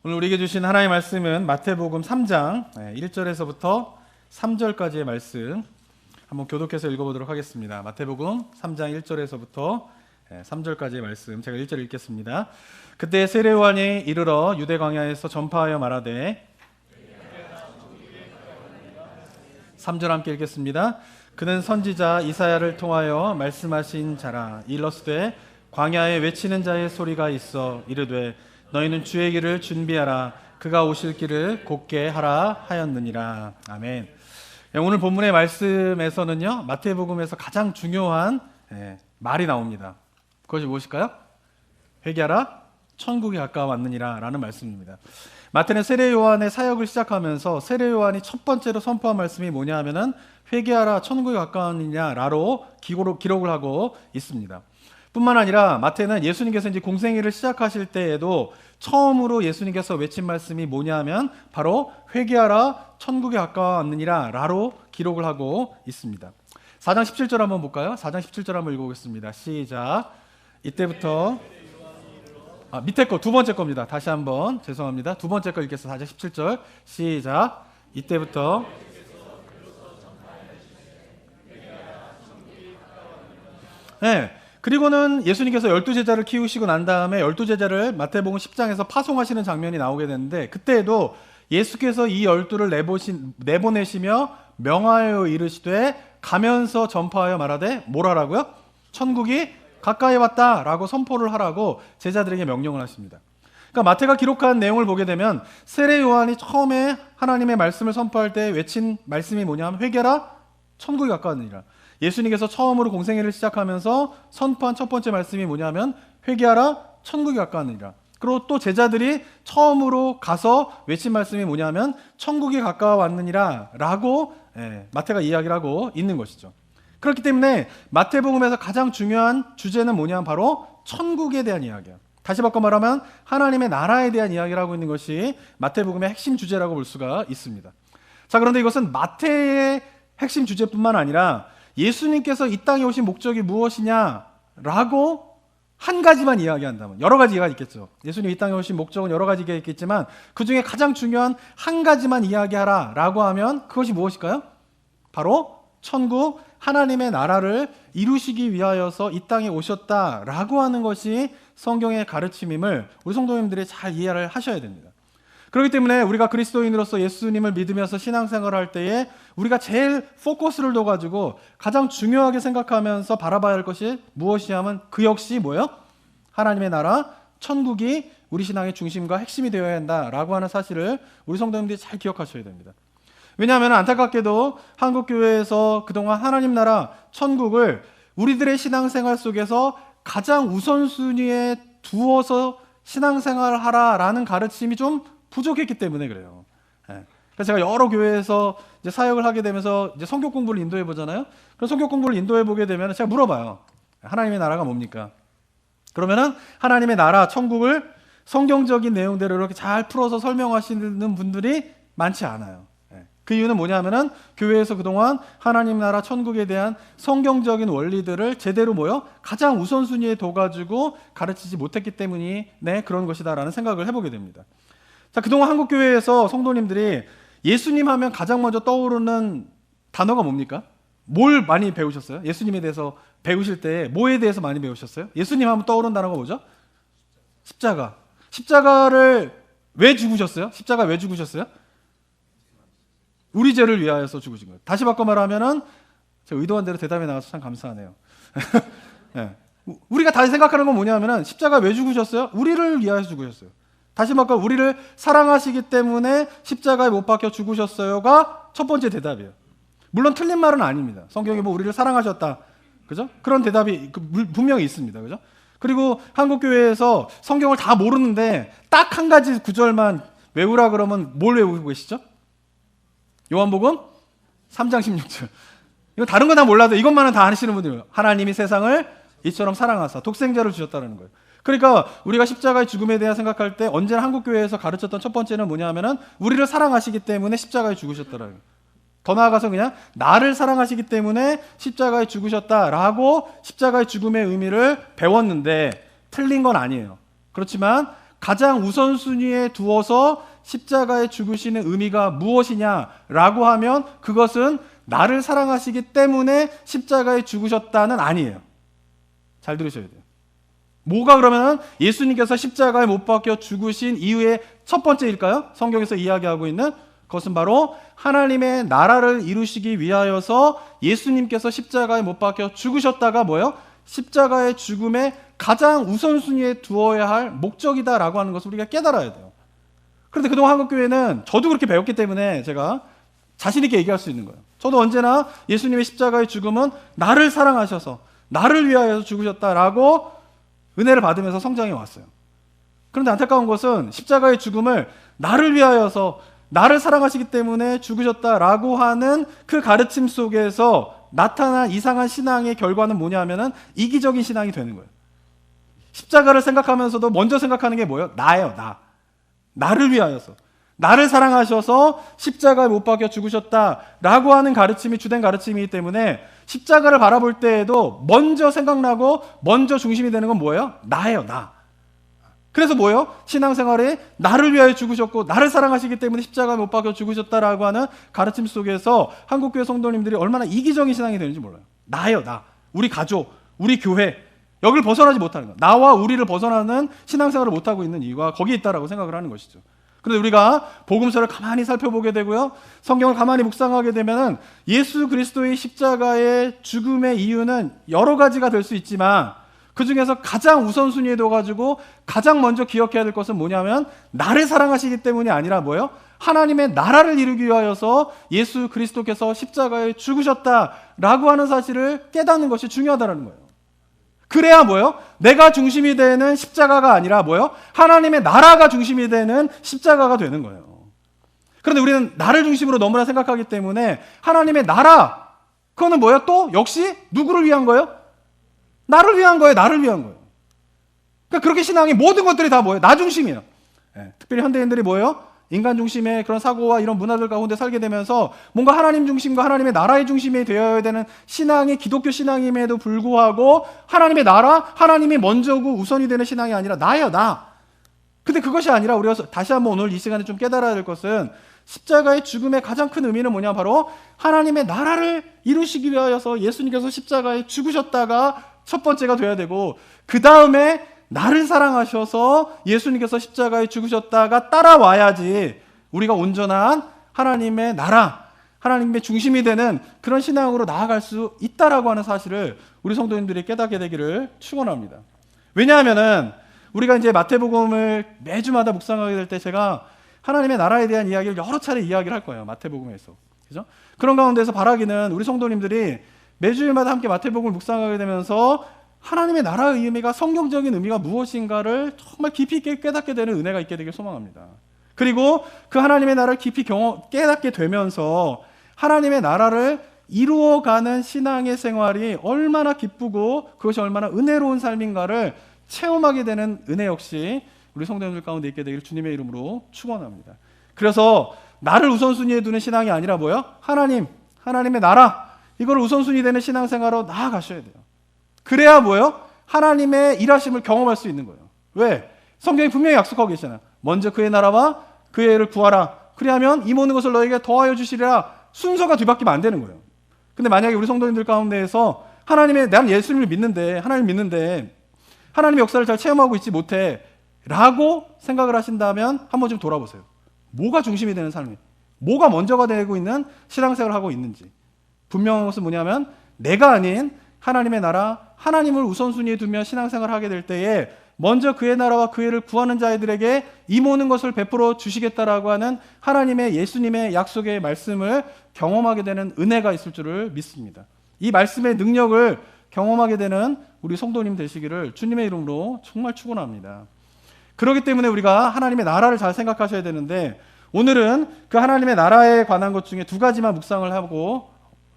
오늘 우리에게 주신 하나님의 말씀은 마태복음 3장 1절에서부터 3절까지의 말씀 한번 교독해서 읽어보도록 하겠습니다. 마태복음 3장 1절에서부터 3절까지의 말씀 제가 1절 읽겠습니다. 그때 세례 요한이 이르러 유대 광야에서 전파하여 말하되 3절 함께 읽겠습니다. 그는 선지자 이사야를 통하여 말씀하신 자라. 일러스되 광야에 외치는 자의 소리가 있어 이르되 너희는 주의 길을 준비하라. 그가 오실 길을 곧게 하라 하였느니라. 아멘. 오늘 본문의 말씀에서는요, 마태복음에서 가장 중요한 말이 나옵니다. 그것이 무엇일까요? 회개하라, 천국이 가까워왔느니라 라는 말씀입니다. 마태는 세례 요한의 사역을 시작하면서 세례 요한이 첫 번째로 선포한 말씀이 뭐냐 하면은 회개하라, 천국이 가까웠느냐 라로 기록을 하고 있습니다. 뿐만 아니라 마태는 예수님께서 이제 공생애를 시작하실 때에도 처음으로 예수님께서 외친 말씀이 뭐냐 하면 바로 회개하라, 천국이 가까웠느니라 라로 기록을 하고 있습니다. 4장 17절 한번 볼까요? 4장 17절 한번 읽어보겠습니다. 시작. 이때부터 밑에 거 두 번째 겁니다. 다시 한번 죄송합니다. 두 번째 거 읽겠습니다. 4장 17절 시작. 이때부터 그리고는 예수님께서 12제자를 키우시고 난 다음에 12제자를 마태복음 10장에서 파송하시는 장면이 나오게 되는데, 그때에도 예수께서 이 12를 내보내시며 명하여 이르시되 가면서 전파하여 말하되 뭘 하라고요? 천국이 가까이 왔다라고 선포를 하라고 제자들에게 명령을 하십니다. 그러니까 마태가 기록한 내용을 보게 되면 세례 요한이 처음에 하나님의 말씀을 선포할 때 외친 말씀이 뭐냐면 회개하라, 천국이 가까웠느니라. 예수님께서 처음으로 공생애를 시작하면서 선포한 첫 번째 말씀이 뭐냐면 회개하라, 천국이 가까웠느니라. 그리고 또 제자들이 처음으로 가서 외친 말씀이 뭐냐면 천국이 가까워왔느니라 라고 마태가 이야기를 하고 있는 것이죠. 그렇기 때문에 마태복음에서 가장 중요한 주제는 뭐냐면 바로 천국에 대한 이야기야. 다시 바꿔 말하면 하나님의 나라에 대한 이야기를 하고 있는 것이 마태복음의 핵심 주제라고 볼 수가 있습니다. 자, 그런데 이것은 마태의 핵심 주제뿐만 아니라 예수님께서 이 땅에 오신 목적이 무엇이냐라고 한 가지만 이야기한다면, 여러 가지가 있겠죠. 예수님 이 땅에 오신 목적은 여러 가지가 있겠지만 그 중에 가장 중요한 한 가지만 이야기하라라고 하면 그것이 무엇일까요? 바로 천국, 하나님의 나라를 이루시기 위하여서 이 땅에 오셨다라고 하는 것이 성경의 가르침임을 우리 성도님들이 잘 이해를 하셔야 됩니다. 그렇기 때문에 우리가 그리스도인으로서 예수님을 믿으면서 신앙생활을 할 때에 우리가 제일 포커스를 둬가지고 가장 중요하게 생각하면서 바라봐야 할 것이 무엇이냐면 그 역시 뭐예요? 하나님의 나라, 천국이 우리 신앙의 중심과 핵심이 되어야 한다라고 하는 사실을 우리 성도님들이 잘 기억하셔야 됩니다. 왜냐하면 안타깝게도 한국교회에서 그동안 하나님 나라, 천국을 우리들의 신앙생활 속에서 가장 우선순위에 두어서 신앙생활을 하라라는 가르침이 좀 부족했기 때문에 그래요. 그래서 제가 여러 교회에서 이제 사역을 하게 되면서 이제 성경 공부를 인도해 보잖아요. 그럼 성경 공부를 인도해 보게 되면 제가 물어봐요. 하나님의 나라가 뭡니까? 그러면은 하나님의 나라, 천국을 성경적인 내용대로 이렇게 잘 풀어서 설명하시는 분들이 많지 않아요. 그 이유는 뭐냐면은 교회에서 그동안 하나님 나라, 천국에 대한 성경적인 원리들을 제대로 가장 우선순위에 둬가지고 가르치지 못했기 때문이 그런 것이다라는 생각을 해보게 됩니다. 자, 그동안 한국교회에서 성도님들이 예수님 하면 가장 먼저 떠오르는 단어가 뭡니까? 뭘 많이 배우셨어요? 예수님에 대해서 배우실 때 뭐에 대해서 많이 배우셨어요? 예수님 하면 떠오르는 단어가 뭐죠? 십자가. 십자가를 왜 죽으셨어요? 십자가 왜 죽으셨어요? 우리 죄를 위하여서 죽으신 거예요. 다시 바꿔 말하면은 제가 의도한 대로 대답이 나와서 참 감사하네요. 우리가 다시 생각하는 건 뭐냐면은 십자가 왜 죽으셨어요? 우리를 위하여서 죽으셨어요. 다시 말해 우리를 사랑하시기 때문에 십자가에 못 박혀 죽으셨어요가 첫 번째 대답이에요. 물론 틀린 말은 아닙니다. 성경에 우리를 사랑하셨다, 그죠? 그런 대답이 분명히 있습니다, 그죠? 그리고 한국교회에서 성경을 다 모르는데 딱 한 가지 구절만 외우라 그러면 뭘 외우고 계시죠? 요한복음 3장 16절. 이거 다른 거 다 몰라도 이것만은 다 아시는 분들이에요. 하나님이 세상을 이처럼 사랑하사 독생자를 주셨다는 거예요. 그러니까 우리가 십자가의 죽음에 대해 생각할 때 언제나 한국교회에서 가르쳤던 첫 번째는 뭐냐면은 우리를 사랑하시기 때문에 십자가에 죽으셨다라는 거예요. 더 나아가서 그냥 나를 사랑하시기 때문에 십자가에 죽으셨다라고 십자가의 죽음의 의미를 배웠는데 틀린 건 아니에요. 그렇지만 가장 우선순위에 두어서 십자가에 죽으시는 의미가 무엇이냐라고 하면 그것은 나를 사랑하시기 때문에 십자가에 죽으셨다는 아니에요. 잘 들으셔야 돼요. 뭐가 그러면 예수님께서 십자가에 못 박혀 죽으신 이유의 첫 번째일까요? 성경에서 이야기하고 있는 그것은 바로 하나님의 나라를 이루시기 위하여서 예수님께서 십자가에 못 박혀 죽으셨다가 뭐예요? 십자가의 죽음의 가장 우선순위에 두어야 할 목적이다라고 하는 것을 우리가 깨달아야 돼요. 그런데 그동안 한국교회는 저도 그렇게 배웠기 때문에 제가 자신 있게 얘기할 수 있는 거예요. 저도 언제나 예수님의 십자가의 죽음은 나를 사랑하셔서 나를 위하여 죽으셨다라고 은혜를 받으면서 성장해 왔어요. 그런데 안타까운 것은 십자가의 죽음을 나를 위하여서 나를 사랑하시기 때문에 죽으셨다라고 하는 그 가르침 속에서 나타난 이상한 신앙의 결과는 뭐냐면은 이기적인 신앙이 되는 거예요. 십자가를 생각하면서도 먼저 생각하는 게 뭐예요? 나예요, 나. 나를 위하여서. 나를 사랑하셔서 십자가에 못 박혀 죽으셨다라고 하는 가르침이 주된 가르침이기 때문에 십자가를 바라볼 때에도 먼저 생각나고 먼저 중심이 되는 건 뭐예요? 나예요, 나. 그래서 뭐예요? 신앙생활에 나를 위하여 죽으셨고 나를 사랑하시기 때문에 십자가에 못 박혀 죽으셨다라고 하는 가르침 속에서 한국교회 성도님들이 얼마나 이기적인 신앙이 되는지 몰라요. 나예요, 나. 우리 가족, 우리 교회. 여기를 벗어나지 못하는 거. 나와 우리를 벗어나는 신앙생활을 못하고 있는 이유가 거기에 있다라고 생각을 하는 것이죠. 그런데 우리가 복음서를 가만히 살펴보게 되고요, 성경을 가만히 묵상하게 되면은 예수 그리스도의 십자가의 죽음의 이유는 여러 가지가 될 수 있지만 그 중에서 가장 우선순위에 둬가지고 가장 먼저 기억해야 될 것은 뭐냐면 나를 사랑하시기 때문이 아니라 뭐예요? 하나님의 나라를 이루기 위하여서 예수 그리스도께서 십자가에 죽으셨다라고 하는 사실을 깨닫는 것이 중요하다는 거예요. 그래야 뭐예요? 내가 중심이 되는 십자가가 아니라 뭐예요? 하나님의 나라가 중심이 되는 십자가가 되는 거예요. 그런데 우리는 나를 중심으로 너무나 생각하기 때문에 하나님의 나라, 그거는 뭐예요? 또 역시 누구를 위한 거예요? 나를 위한 거예요. 나를 위한 거예요. 그러니까 그렇게 신앙이 모든 것들이 다 뭐예요? 나 중심이에요. 특별히 현대인들이 뭐예요? 인간 중심의 그런 사고와 이런 문화들 가운데 살게 되면서 뭔가 하나님 중심과 하나님의 나라의 중심이 되어야 되는 신앙이 기독교 신앙임에도 불구하고 하나님의 나라, 하나님이 먼저고 우선이 되는 신앙이 아니라 나예요, 나. 근데 그것이 아니라 우리가 다시 한번 오늘 이 시간에 좀 깨달아야 될 것은 십자가의 죽음의 가장 큰 의미는 뭐냐? 바로 하나님의 나라를 이루시기 위하여서 예수님께서 십자가에 죽으셨다가 첫 번째가 돼야 되고, 그 다음에 나를 사랑하셔서 예수님께서 십자가에 죽으셨다가 따라와야지 우리가 온전한 하나님의 나라, 하나님의 중심이 되는 그런 신앙으로 나아갈 수 있다라고 하는 사실을 우리 성도님들이 깨닫게 되기를 축원합니다. 왜냐하면은 우리가 이제 마태복음을 매주마다 묵상하게 될 때 제가 하나님의 나라에 대한 이야기를 여러 차례 이야기를 할 거예요. 마태복음에서. 그죠? 그런 가운데서 바라기는 우리 성도님들이 매주일마다 함께 마태복음을 묵상하게 되면서 하나님의 나라의 의미가, 성경적인 의미가 무엇인가를 정말 깊이 있게 깨닫게 되는 은혜가 있게 되길 소망합니다. 그리고 그 하나님의 나라를 깊이 깨닫게 되면서 하나님의 나라를 이루어가는 신앙의 생활이 얼마나 기쁘고 그것이 얼마나 은혜로운 삶인가를 체험하게 되는 은혜 역시 우리 성도님들 가운데 있게 되기를 주님의 이름으로 축원합니다. 그래서 나를 우선순위에 두는 신앙이 아니라 뭐요? 하나님의 나라, 이걸 우선순위 되는 신앙생활로 나아가셔야 돼요. 그래야 뭐예요? 하나님의 일하심을 경험할 수 있는 거예요. 왜? 성경이 분명히 약속하고 계시잖아요. 먼저 그의 나라와 그의 의를 구하라. 그리하면 이 모든 것을 너에게 더하여 주시리라. 순서가 뒤바뀌면 안 되는 거예요. 근데 만약에 우리 성도님들 가운데에서 난 예수님을 믿는데, 하나님 믿는데 하나님의 역사를 잘 체험하고 있지 못해 라고 생각을 하신다면 한번 좀 돌아보세요. 뭐가 중심이 되는 삶이, 뭐가 먼저가 되고 있는 신앙생활을 하고 있는지. 분명한 것은 뭐냐면 내가 아닌 하나님의 나라, 하나님을 우선순위에 두며 신앙생활을 하게 될 때에 먼저 그의 나라와 그의 의를 구하는 자들에게 이 모든 것을 베풀어 주시겠다라고 하는 하나님의, 예수님의 약속의 말씀을 경험하게 되는 은혜가 있을 줄을 믿습니다. 이 말씀의 능력을 경험하게 되는 우리 성도님 되시기를 주님의 이름으로 정말 축원합니다. 그렇기 때문에 우리가 하나님의 나라를 잘 생각하셔야 되는데, 오늘은 그 하나님의 나라에 관한 것 중에 두 가지만 묵상을 하고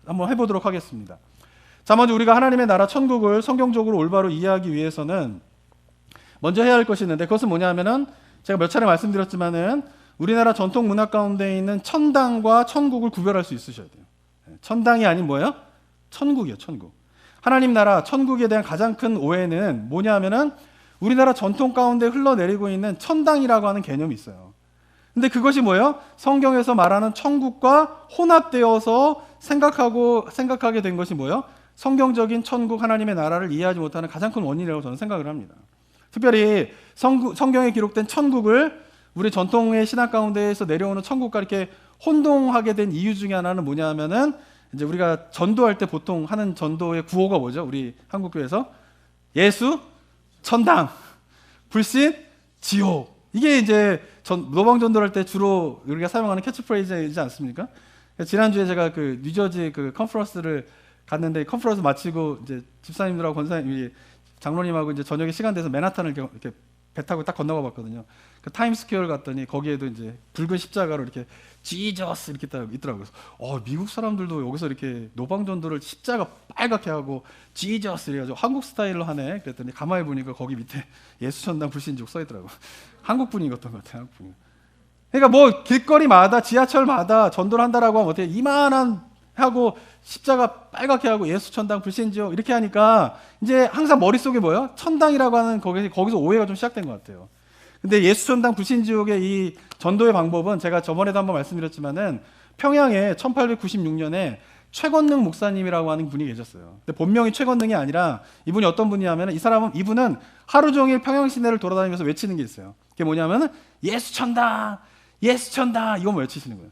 한번 해보도록 하겠습니다. 자, 먼저 우리가 하나님의 나라 천국을 성경적으로 올바로 이해하기 위해서는 먼저 해야 할 것이 있는데, 그것은 뭐냐면은 제가 몇 차례 말씀드렸지만은 우리나라 전통 문화 가운데 있는 천당과 천국을 구별할 수 있으셔야 돼요. 천당이 아닌 뭐예요? 천국이요, 천국. 하나님 나라 천국에 대한 가장 큰 오해는 뭐냐면은 우리나라 전통 가운데 흘러내리고 있는 천당이라고 하는 개념이 있어요. 근데 그것이 뭐예요? 성경에서 말하는 천국과 혼합되어서 생각하게 된 것이 뭐예요? 성경적인 천국, 하나님의 나라를 이해하지 못하는 가장 큰 원인이라고 저는 생각을 합니다. 특별히 성경에 기록된 천국을 우리 전통의 신학 가운데에서 내려오는 천국과 이렇게 혼동하게 된 이유 중에 하나는 뭐냐 하면은, 이제 우리가 전도할 때 보통 하는 전도의 구호가 뭐죠? 우리 한국교회에서 예수, 천당, 불신, 지옥. 이게 이제 노방 전도할 때 주로 우리가 사용하는 캐치프레이즈이지 않습니까? 지난주에 제가 그 뉴저지 그 컨퍼런스를 갔는데, 컨퍼런스 마치고 이제 집사님들하고 권사님이, 장로님하고 이제 저녁에 시간 돼서 맨하탄을 이렇게 배 타고 딱 건너가 봤거든요. 그 타임스퀘어를 갔더니 거기에도 이제 붉은 십자가로 이렇게 지저스 이렇게 딱 있더라고요. 그래서 미국 사람들도 여기서 이렇게 노방전도를 십자가 빨갛게 하고 지저스 이래가지고 한국 스타일로 하네. 그랬더니 가만히 보니까 거기 밑에 예수천당 불신지옥 써 있더라고요. 한국 분이었던 것 같아요. 한국 분. 그러니까 뭐 길거리마다 지하철마다 전도를 한다라고 하면 어떻게 이만한 하고 십자가 빨갛게 하고 예수천당 불신지옥 이렇게 하니까 이제 항상 머릿속에 뭐예요? 천당이라고 하는 거기서 오해가 좀 시작된 것 같아요. 근데 예수천당 불신지옥의 이 전도의 방법은 제가 저번에도 한번 말씀드렸지만은 평양에 1896년에 최건능 목사님이라고 하는 분이 계셨어요. 근데 본명이 최건능이 아니라 이분이 어떤 분이냐면, 이분은 하루 종일 평양 시내를 돌아다니면서 외치는 게 있어요. 그게 뭐냐면은 예수천당, 예수천당 이거 외치시는 거예요.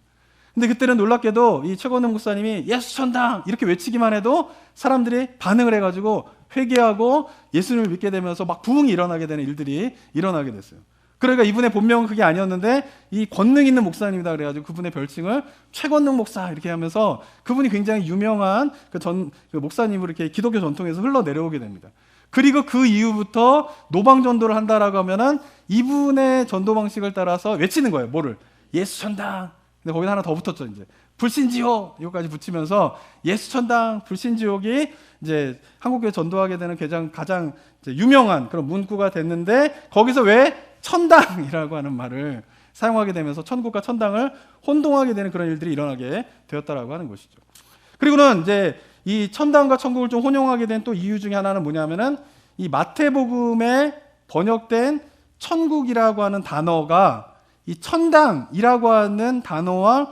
근데 그때는 놀랍게도 이 최건능 목사님이 예수천당 이렇게 외치기만 해도 사람들이 반응을 해가지고 회개하고 예수님을 믿게 되면서 막 부흥이 일어나게 되는 일들이 일어나게 됐어요. 그러니까 이분의 본명은 그게 아니었는데 이 권능 있는 목사님이다 그래가지고 그분의 별칭을 최건능 목사 이렇게 하면서, 그분이 굉장히 유명한 그 목사님으로 이렇게 기독교 전통에서 흘러내려오게 됩니다. 그리고 그 이후부터 노방전도를 한다라고 하면은 이분의 전도 방식을 따라서 외치는 거예요. 뭐를? 예수천당. 근데 거기다 하나 더 붙었죠. 이제 불신지옥 이거까지 붙이면서 예수천당 불신지옥이 이제 한국교회 전도하게 되는 가장 이제 유명한 그런 문구가 됐는데, 거기서 왜 천당이라고 하는 말을 사용하게 되면서 천국과 천당을 혼동하게 되는 그런 일들이 일어나게 되었다라고 하는 것이죠. 그리고는 이제 이 천당과 천국을 좀 혼용하게 된 또 이유 중에 하나는 뭐냐면은, 이 마태복음에 번역된 천국이라고 하는 단어가 이 천당이라고 하는 단어와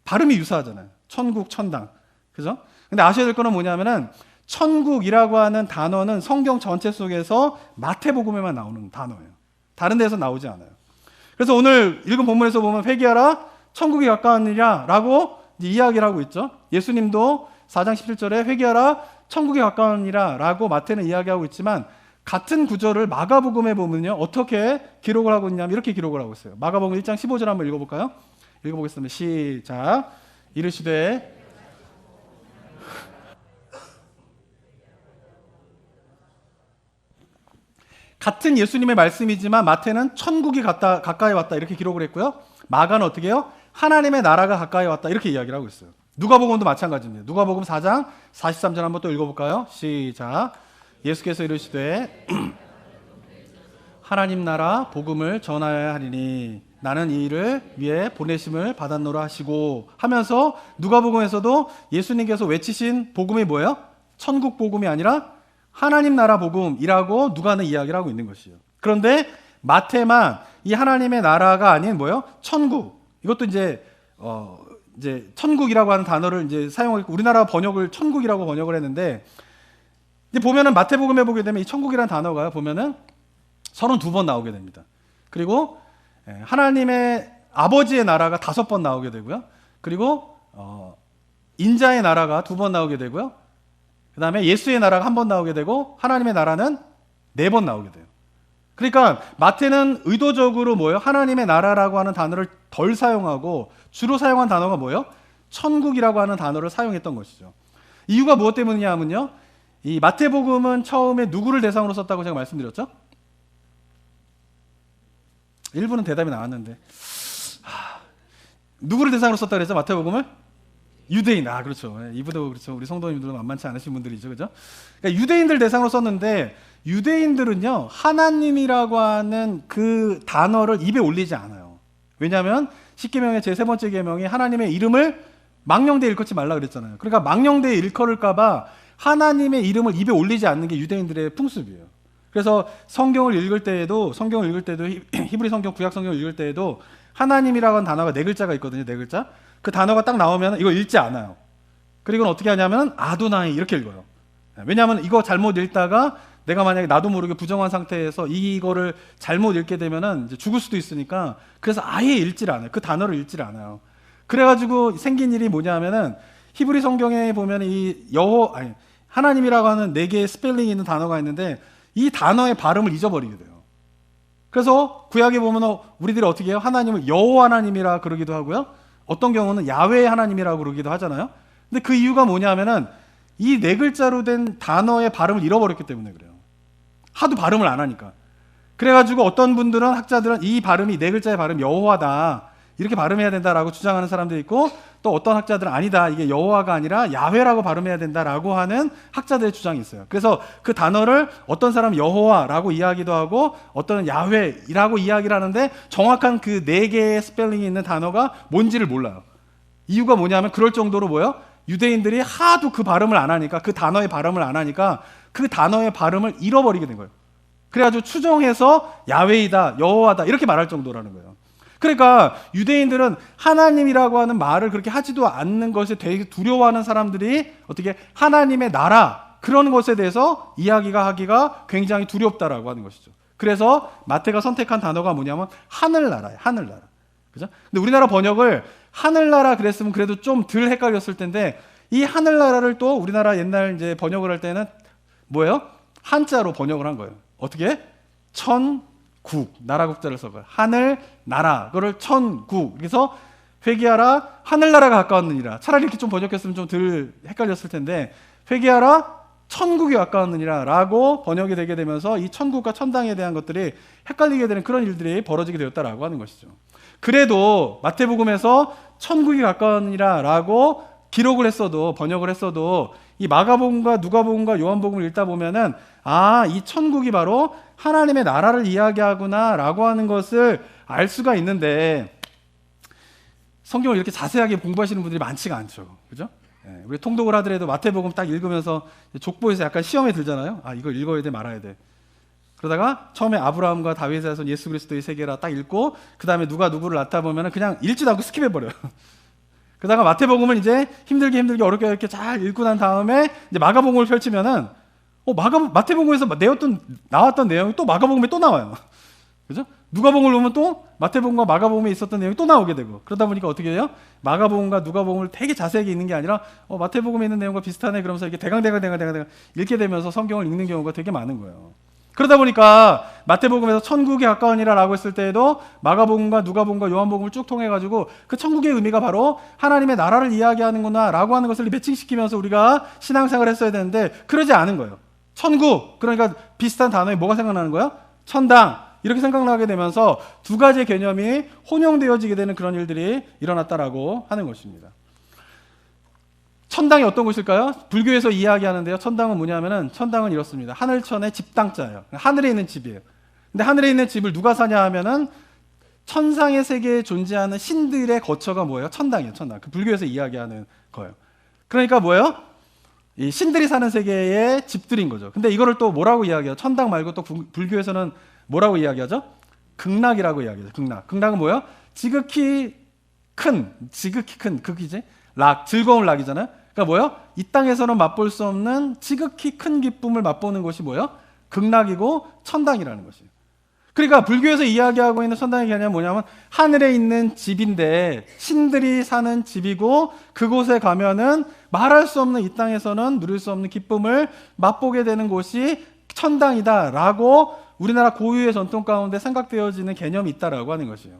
발음이 유사하잖아요. 천국, 천당. 그죠? 근데 아셔야 될 거는 뭐냐면은, 천국이라고 하는 단어는 성경 전체 속에서 마태복음에만 나오는 단어예요. 다른 데서 나오지 않아요. 그래서 오늘 읽은 본문에서 보면 회개하라, 천국이 가까우니라 라고 이야기를 하고 있죠. 예수님도 4장 17절에 회개하라, 천국이 가까우니라 라고 마태는 이야기하고 있지만, 같은 구절을 마가복음에 보면요 어떻게 기록을 하고 있냐면 이렇게 기록을 하고 있어요. 마가복음 1장 15절 한번 읽어볼까요? 읽어보겠습니다. 시작. 이르시되 같은 예수님의 말씀이지만 마태는 천국이 가까이 왔다 이렇게 기록을 했고요. 마가는 어떻게 해요? 하나님의 나라가 가까이 왔다 이렇게 이야기를 하고 있어요. 누가복음도 마찬가지입니다. 누가복음 4장 43절 한번 또 읽어볼까요? 시작. 예수께서 이르시되 하나님 나라 복음을 전하여야 하리니 나는 이 일을 위해 보내심을 받았노라 하시고 하면서, 누가복음에서도 예수님께서 외치신 복음이 뭐예요? 천국 복음이 아니라 하나님 나라 복음이라고 누가는 이야기를 하고 있는 것이에요. 그런데 마태만 이 하나님의 나라가 아닌 뭐예요? 천국. 이것도 이제 천국이라고 하는 단어를 이제 사용하고, 우리나라 번역을 천국이라고 번역을 했는데, 이제 보면은 마태복음에 보게 되면 이 천국이라는 단어가 보면은 32번 나오게 됩니다. 그리고 하나님의 아버지의 나라가 5번 나오게 되고요. 그리고 인자의 나라가 2번 나오게 되고요. 그 다음에 예수의 나라가 1번 나오게 되고, 하나님의 나라는 4번 나오게 돼요. 그러니까 마태는 의도적으로 뭐예요? 하나님의 나라라고 하는 단어를 덜 사용하고 주로 사용한 단어가 뭐예요? 천국이라고 하는 단어를 사용했던 것이죠. 이유가 무엇 때문이냐 하면요, 이 마태복음은 처음에 누구를 대상으로 썼다고 제가 말씀드렸죠? 일부는 대답이 나왔는데 누구를 대상으로 썼다고 그랬죠? 마태복음을? 유대인. 그렇죠. 이분도 그렇죠. 우리 성도님들도 만만치 않으신 분들이죠. 그죠? 그러니까 유대인들 대상으로 썼는데, 유대인들은요 하나님이라고 하는 그 단어를 입에 올리지 않아요. 왜냐하면 십계명의 제 3번째 계명이 하나님의 이름을 망령되이 일컫지 말라 그랬잖아요. 그러니까 망령되이 일컬을까 봐 하나님의 이름을 입에 올리지 않는 게 유대인들의 풍습이에요. 그래서 성경을 읽을 때에도 히브리 성경, 구약 성경을 읽을 때에도 하나님이라고 하는 단어가 네 글자가 있거든요. 네 글자. 그 단어가 딱 나오면 이거 읽지 않아요. 그리고 어떻게 하냐면 아도나이 이렇게 읽어요. 왜냐하면 이거 잘못 읽다가 내가 만약에 나도 모르게 부정한 상태에서 이거를 잘못 읽게 되면은 이제 죽을 수도 있으니까 그래서 아예 읽질 않아요. 그 단어를 읽질 않아요. 그래가지고 생긴 일이 뭐냐면은 히브리 성경에 보면 하나님이라고 하는 네 개의 스펠링이 있는 단어가 있는데 이 단어의 발음을 잊어버리게 돼요. 그래서 구약에 보면 우리들이 어떻게 해요? 하나님을 여호와 하나님이라 그러기도 하고요. 어떤 경우는 야훼 하나님이라고 그러기도 하잖아요. 근데 그 이유가 뭐냐면은 이 네 글자로 된 단어의 발음을 잃어버렸기 때문에 그래요. 하도 발음을 안 하니까. 그래가지고 어떤 분들은 학자들은 이 발음이 네 글자의 발음 여호와다 이렇게 발음해야 된다라고 주장하는 사람들이 있고 또 어떤 학자들은 아니다 이게 여호와가 아니라 야훼라고 발음해야 된다라고 하는 학자들의 주장이 있어요. 그래서 그 단어를 어떤 사람은 여호와라고 이야기도 하고 어떤 야훼라고 이야기를 하는데 정확한 그 네 개의 스펠링이 있는 단어가 뭔지를 몰라요. 이유가 뭐냐면 그럴 정도로 뭐예요? 유대인들이 하도 그 발음을 안 하니까 그 단어의 발음을 안 하니까 그 단어의 발음을 잃어버리게 된 거예요. 그래가지고 추정해서 야훼이다 여호와다 이렇게 말할 정도라는 거예요. 그러니까 유대인들은 하나님이라고 하는 말을 그렇게 하지도 않는 것에 되게 두려워하는 사람들이 어떻게 하나님의 나라 그런 것에 대해서 이야기가 하기가 굉장히 두렵다라고 하는 것이죠. 그래서 마태가 선택한 단어가 뭐냐면 하늘나라예요. 하늘나라. 그죠? 근데 우리나라 번역을 하늘나라 그랬으면 그래도 좀 덜 헷갈렸을 텐데 이 하늘나라를 또 우리나라 옛날 이제 번역을 할 때는 뭐예요? 한자로 번역을 한 거예요. 어떻게? 천국 나라 국자를 써요. 하늘 나라 그걸 천국 그래서 회개하라 하늘나라가 가까웠느니라. 차라리 이렇게 좀 번역했으면 좀 덜 헷갈렸을 텐데 회개하라 천국이 가까웠느니라 라고 번역이 되게 되면서 이 천국과 천당에 대한 것들이 헷갈리게 되는 그런 일들이 벌어지게 되었다라고 하는 것이죠. 그래도 마태복음에서 천국이 가까웠느니라 라고 기록을 했어도 번역을 했어도 이 마가복음과 누가복음과 요한복음을 읽다 보면은 이 천국이 바로 하나님의 나라를 이야기하구나 라고 하는 것을 알 수가 있는데 성경을 이렇게 자세하게 공부하시는 분들이 많지가 않죠. 그죠? 우리 통독을 하더라도 마태복음 딱 읽으면서 족보에서 약간 시험에 들잖아요. 이거 읽어야 돼 말아야 돼. 그러다가 처음에 아브라함과 다윗의 자손 예수 그리스도의 세계라 딱 읽고 그 다음에 누가 누구를 낳다 보면은 그냥 읽지도 않고 스킵해버려요. 그러다가 마태복음은 이제 힘들게 어렵게 잘 읽고 난 다음에 이제 마가복음을 펼치면은 마태복음에서 나왔던 내용이 또 마가복음에 또 나와요. 그죠? 누가복음을 보면 또 마태복음과 마가복음에 있었던 내용이 또 나오게 되고 그러다 보니까 어떻게 해요? 마가복음과 누가복음을 되게 자세하게 읽는 게 아니라 마태복음에 있는 내용과 비슷하네 그러면서 이렇게 대강 읽게 되면서 성경을 읽는 경우가 되게 많은 거예요. 그러다 보니까 마태복음에서 천국이 가까우니라 라고 했을 때에도 마가복음과 누가복음과 요한복음을 쭉 통해가지고 그 천국의 의미가 바로 하나님의 나라를 이야기하는구나 라고 하는 것을 매칭시키면서 우리가 신앙생활을 했어야 되는데 그러지 않은 거예요. 천국 그러니까 비슷한 단어에 뭐가 생각나는 거야? 천당 이렇게 생각나게 되면서 두 가지의 개념이 혼용되어지게 되는 그런 일들이 일어났다라고 하는 것입니다. 천당이 어떤 곳일까요? 불교에서 이야기하는데요. 천당은 뭐냐면은 천당은 이렇습니다. 하늘천의 집당자예요. 하늘에 있는 집이에요. 근데 하늘에 있는 집을 누가 사냐 하면은 천상의 세계에 존재하는 신들의 거처가 뭐예요? 천당이에요. 천당. 그 불교에서 이야기하는 거예요. 그러니까 뭐예요? 이 신들이 사는 세계의 집들인 거죠. 근데 이거를 또 뭐라고 이야기해요? 천당 말고 또 불교에서는 뭐라고 이야기하죠? 극락이라고 이야기하죠. 극락. 극락은 뭐예요? 지극히 큰 극이지? 즐거운 락이잖아요. 그러니까 뭐예요? 이 땅에서는 맛볼 수 없는 지극히 큰 기쁨을 맛보는 것이 뭐예요? 극락이고 천당이라는 것이에요. 그러니까 불교에서 이야기하고 있는 천당의 개념은 뭐냐면 하늘에 있는 집인데 신들이 사는 집이고 그곳에 가면은 말할 수 없는 이 땅에서는 누릴 수 없는 기쁨을 맛보게 되는 곳이 천당이다라고 우리나라 고유의 전통 가운데 생각되어지는 개념이 있다라고 하는 것이에요.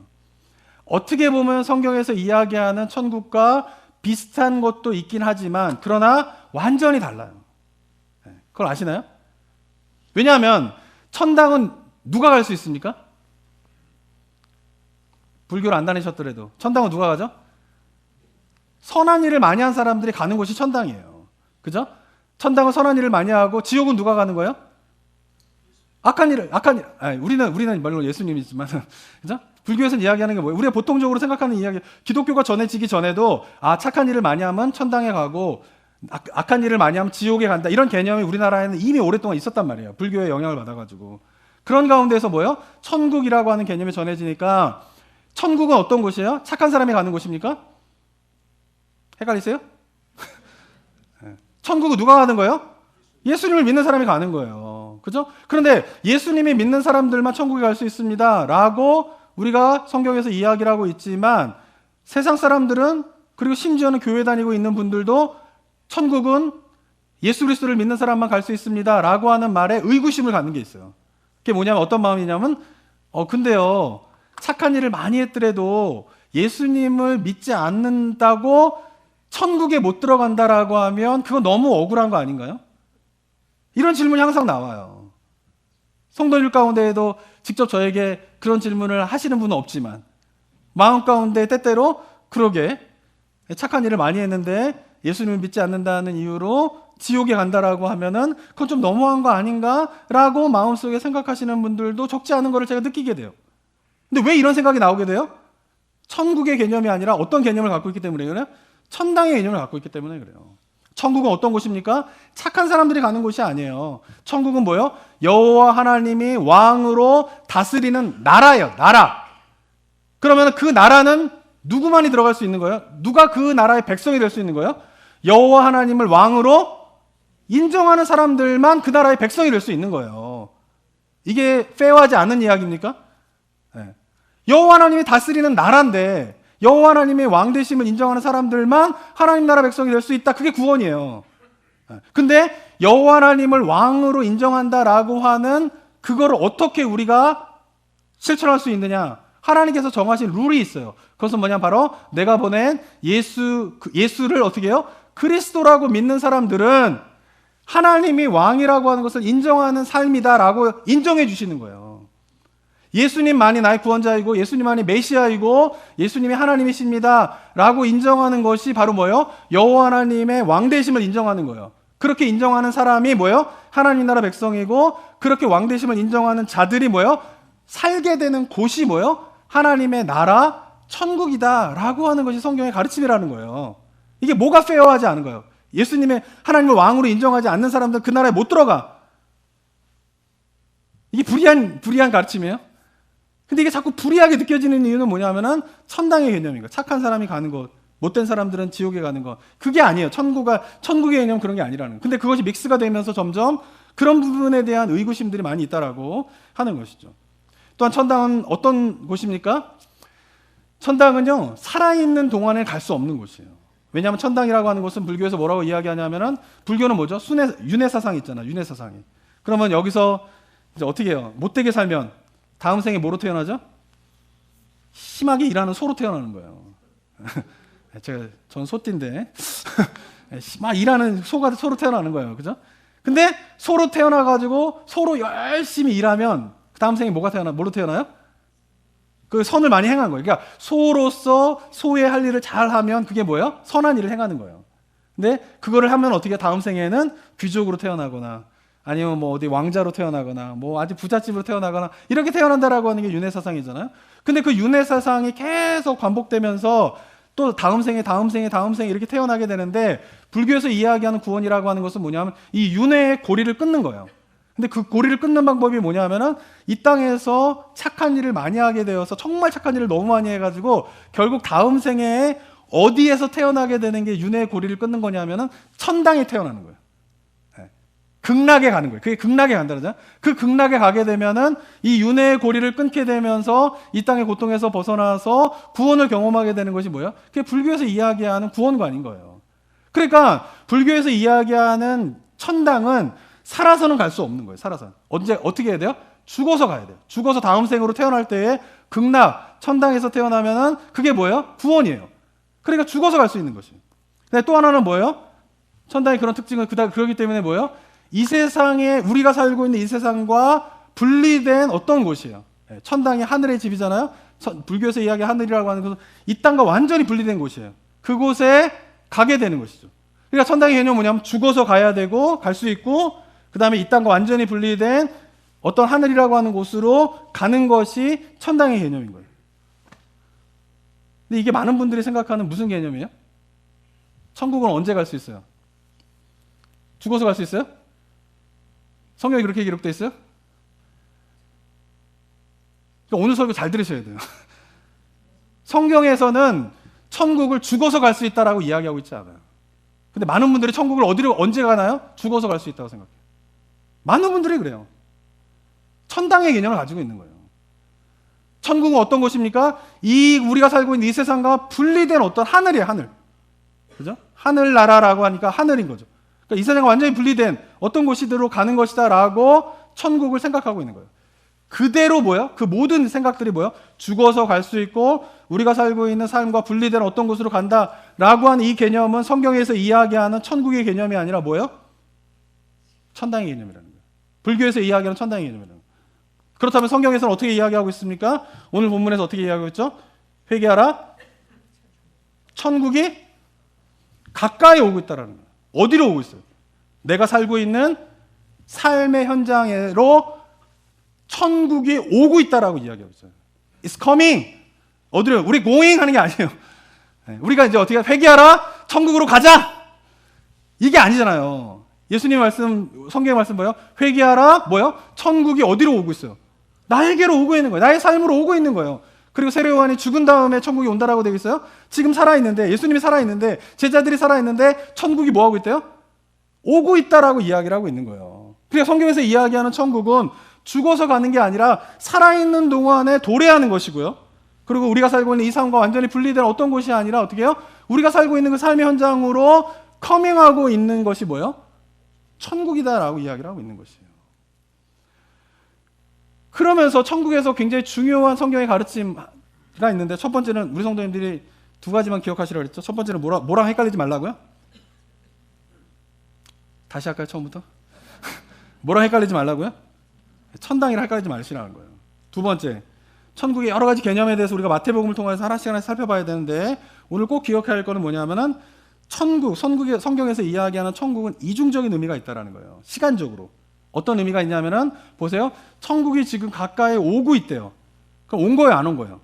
어떻게 보면 성경에서 이야기하는 천국과 비슷한 것도 있긴 하지만 그러나 완전히 달라요. 그걸 아시나요? 왜냐하면 천당은 누가 갈 수 있습니까? 불교를 안 다니셨더라도 천당은 누가 가죠? 선한 일을 많이 한 사람들이 가는 곳이 천당이에요. 그죠? 천당은 선한 일을 많이 하고 지옥은 누가 가는 거예요? 악한 일. 우리는 물론 예수님이지만 그죠? 불교에서는 이야기하는 게 뭐예요? 우리가 보통적으로 생각하는 이야기, 기독교가 전해지기 전에도 착한 일을 많이 하면 천당에 가고 악한 일을 많이 하면 지옥에 간다. 이런 개념이 우리나라에는 이미 오랫동안 있었단 말이에요. 불교의 영향을 받아가지고. 그런 가운데서 뭐예요? 천국이라고 하는 개념이 전해지니까 천국은 어떤 곳이에요? 착한 사람이 가는 곳입니까? 헷갈리세요? 천국은 누가 가는 거예요? 예수님을 믿는 사람이 가는 거예요. 그죠? 그런데 예수님이 믿는 사람들만 천국에 갈 수 있습니다. 라고 우리가 성경에서 이야기를 하고 있지만 세상 사람들은 그리고 심지어는 교회 다니고 있는 분들도 천국은 예수 그리스도를 믿는 사람만 갈 수 있습니다. 라고 하는 말에 의구심을 갖는 게 있어요. 그게 뭐냐면 어떤 마음이냐면 근데요 착한 일을 많이 했더라도 예수님을 믿지 않는다고 천국에 못 들어간다라고 하면 그건 너무 억울한 거 아닌가요? 이런 질문이 항상 나와요. 성도들 가운데에도 직접 저에게 그런 질문을 하시는 분은 없지만 마음 가운데 때때로 그러게 착한 일을 많이 했는데 예수님을 믿지 않는다는 이유로 지옥에 간다라고 하면은 그건 좀 너무한 거 아닌가라고 마음속에 생각하시는 분들도 적지 않은 거를 제가 느끼게 돼요. 근데 왜 이런 생각이 나오게 돼요? 천국의 개념이 아니라 어떤 개념을 갖고 있기 때문에 그래요? 천당의 개념을 갖고 있기 때문에 그래요. 천국은 어떤 곳입니까? 착한 사람들이 가는 곳이 아니에요. 천국은 뭐예요? 여호와 하나님이 왕으로 다스리는 나라예요. 나라. 그러면 그 나라는 누구만이 들어갈 수 있는 거예요? 누가 그 나라의 백성이 될 수 있는 거예요? 여호와 하나님을 왕으로 인정하는 사람들만 그 나라의 백성이 될 수 있는 거예요. 이게 페어하지 않은 이야기입니까? 네. 여호와 하나님이 다스리는 나라인데 여호와 하나님의 왕 되심을 인정하는 사람들만 하나님 나라 백성이 될 수 있다. 그게 구원이에요. 근데 여호와 하나님을 왕으로 인정한다라고 하는 그거를 어떻게 우리가 실천할 수 있느냐? 하나님께서 정하신 룰이 있어요. 그것은 뭐냐? 바로 내가 보낸 예수를 어떻게 해요? 그리스도라고 믿는 사람들은 하나님이 왕이라고 하는 것을 인정하는 삶이다라고 인정해 주시는 거예요. 예수님만이 나의 구원자이고 예수님만이 메시아이고 예수님이 하나님이십니다 라고 인정하는 것이 바로 뭐예요? 여호와 하나님의 왕되심을 인정하는 거예요. 그렇게 인정하는 사람이 뭐예요? 하나님 나라 백성이고 그렇게 왕되심을 인정하는 자들이 뭐예요? 살게 되는 곳이 뭐예요? 하나님의 나라 천국이다 라고 하는 것이 성경의 가르침이라는 거예요. 이게 뭐가 페어하지 않은 거예요? 예수님의 하나님을 왕으로 인정하지 않는 사람들 그 나라에 못 들어가. 이게 불의한 가르침이에요? 근데 이게 자꾸 불의하게 느껴지는 이유는 뭐냐면은 천당의 개념인 거예요. 착한 사람이 가는 것, 못된 사람들은 지옥에 가는 것. 그게 아니에요. 천국의 개념 그런 게 아니라는 거예요. 근데 그것이 믹스가 되면서 점점 그런 부분에 대한 의구심들이 많이 있다라고 하는 것이죠. 또한 천당은 어떤 곳입니까? 천당은요, 살아있는 동안에 갈 수 없는 곳이에요. 왜냐하면 천당이라고 하는 곳은 불교에서 뭐라고 이야기하냐면은 불교는 뭐죠? 윤회사상이 있잖아. 윤회사상이. 그러면 여기서 이제 어떻게 해요? 못되게 살면 다음 생에 뭐로 태어나죠? 심하게 일하는 소로 태어나는 거예요. 전 소띠인데 막 일하는 소로 태어나는 거예요. 그죠? 근데 소로 태어나가지고 소로 열심히 일하면 그 다음 생에 뭐로 태어나요? 그 선을 많이 행한 거예요. 그러니까 소로서 소의 할 일을 잘 하면 그게 뭐예요? 선한 일을 행하는 거예요. 근데 그거를 하면 어떻게 다음 생에는 귀족으로 태어나거나 아니면 뭐 어디 왕자로 태어나거나 뭐 아주 부잣집으로 태어나거나 이렇게 태어난다라고 하는 게 윤회사상이잖아요. 근데 그 윤회사상이 계속 반복되면서 또 다음 생에 이렇게 태어나게 되는데 불교에서 이야기하는 구원이라고 하는 것은 뭐냐면 이 윤회의 고리를 끊는 거예요. 근데 그 고리를 끊는 방법이 뭐냐면은 이 땅에서 착한 일을 많이 하게 되어서 정말 착한 일을 너무 많이 해가지고 결국 다음 생에 어디에서 태어나게 되는 게 윤회의 고리를 끊는 거냐면은 천당에 태어나는 거예요. 극락에 가는 거예요. 그게 극락에 간다잖아요. 그 극락에 가게 되면은 이 윤회의 고리를 끊게 되면서 이 땅의 고통에서 벗어나서 구원을 경험하게 되는 것이 뭐예요? 그게 불교에서 이야기하는 구원관인 거예요. 그러니까 불교에서 이야기하는 천당은 살아서는 갈 수 없는 거예요. 살아서는. 어떻게 해야 돼요? 죽어서 가야 돼요. 죽어서 다음 생으로 태어날 때에 극락, 천당에서 태어나면은 그게 뭐예요? 구원이에요. 그러니까 죽어서 갈 수 있는 것이에요. 근데 또 하나는 뭐예요? 천당의 그런 특징은 그러기 때문에 뭐예요? 이 세상에 우리가 살고 있는 이 세상과 분리된 어떤 곳이에요. 천당이 하늘의 집이잖아요. 불교에서 이야기하는 하늘이라고 하는 것은 이 땅과 완전히 분리된 곳이에요. 그곳에 가게 되는 것이죠. 그러니까 천당의 개념은 뭐냐면 죽어서 가야 되고 갈 수 있고 그 다음에 이 땅과 완전히 분리된 어떤 하늘이라고 하는 곳으로 가는 것이 천당의 개념인 거예요. 근데 이게 많은 분들이 생각하는 무슨 개념이에요? 천국은 언제 갈 수 있어요? 죽어서 갈 수 있어요? 성경에 그렇게 기록되어 있어요? 그러니까 오늘 설교 잘 들으셔야 돼요. 성경에서는 천국을 죽어서 갈 수 있다라고 이야기하고 있지 않아요. 근데 많은 분들이 천국을 어디로 언제 가나요? 죽어서 갈 수 있다고 생각해요. 많은 분들이 그래요. 천당의 개념을 가지고 있는 거예요. 천국은 어떤 곳입니까? 이 우리가 살고 있는 이 세상과 분리된 어떤 하늘이에요, 하늘. 그죠? 하늘나라라고 하니까 하늘인 거죠. 그러니까 이 세상과 완전히 분리된 어떤 곳이로 가는 것이다라고 천국을 생각하고 있는 거예요. 그대로 뭐요? 그 모든 생각들이 뭐요? 죽어서 갈 수 있고 우리가 살고 있는 삶과 분리된 어떤 곳으로 간다라고 하는 이 개념은 성경에서 이야기하는 천국의 개념이 아니라 뭐요? 천당의 개념이라는 거예요. 불교에서 이야기하는 천당의 개념이라는 거예요. 그렇다면 성경에서는 어떻게 이야기하고 있습니까? 오늘 본문에서 어떻게 이야기하고 있죠? 회개하라. 천국이 가까이 오고 있다라는 거예요. 어디로 오고 있어요? 내가 살고 있는 삶의 현장으로 천국이 오고 있다라고 이야기하고 있어요. It's coming. 어디로? 우리 going 하는 게 아니에요. 우리가 이제 어떻게 회개하라. 천국으로 가자. 이게 아니잖아요. 예수님 말씀, 성경의 말씀 뭐예요? 회개하라. 뭐예요? 천국이 어디로 오고 있어요? 나에게로 오고 있는 거예요. 나의 삶으로 오고 있는 거예요. 그리고 세례 요한이 죽은 다음에 천국이 온다라고 되어 있어요. 지금 살아있는데, 예수님이 살아있는데, 제자들이 살아있는데 천국이 뭐 하고 있대요? 오고 있다라고 이야기를 하고 있는 거예요. 그러니까 성경에서 이야기하는 천국은 죽어서 가는 게 아니라 살아있는 동안에 도래하는 것이고요. 그리고 우리가 살고 있는 이 삶과 완전히 분리된 어떤 곳이 아니라 어떻게 해요? 우리가 살고 있는 그 삶의 현장으로 커밍하고 있는 것이 뭐예요? 천국이다라고 이야기를 하고 있는 것이에요. 그러면서 천국에서 굉장히 중요한 성경의 가르침가 있는데 첫 번째는 우리 성도님들이 두 가지만 기억하시라고 그랬죠. 첫 번째는 뭐랑 헷갈리지 말라고요? 다시 할까요? 처음부터? 뭐랑 헷갈리지 말라고요? 천당이랑 헷갈리지 마시라는 거예요. 두 번째, 천국의 여러 가지 개념에 대해서 우리가 마태복음을 통해서 하나씩 살펴봐야 되는데 오늘 꼭 기억해야 할 거는 뭐냐면은 성경에서 이야기하는 천국은 이중적인 의미가 있다라는 거예요. 시간적으로. 어떤 의미가 있냐면은 보세요. 천국이 지금 가까이 오고 있대요. 그럼 온 거예요, 안 온 거예요?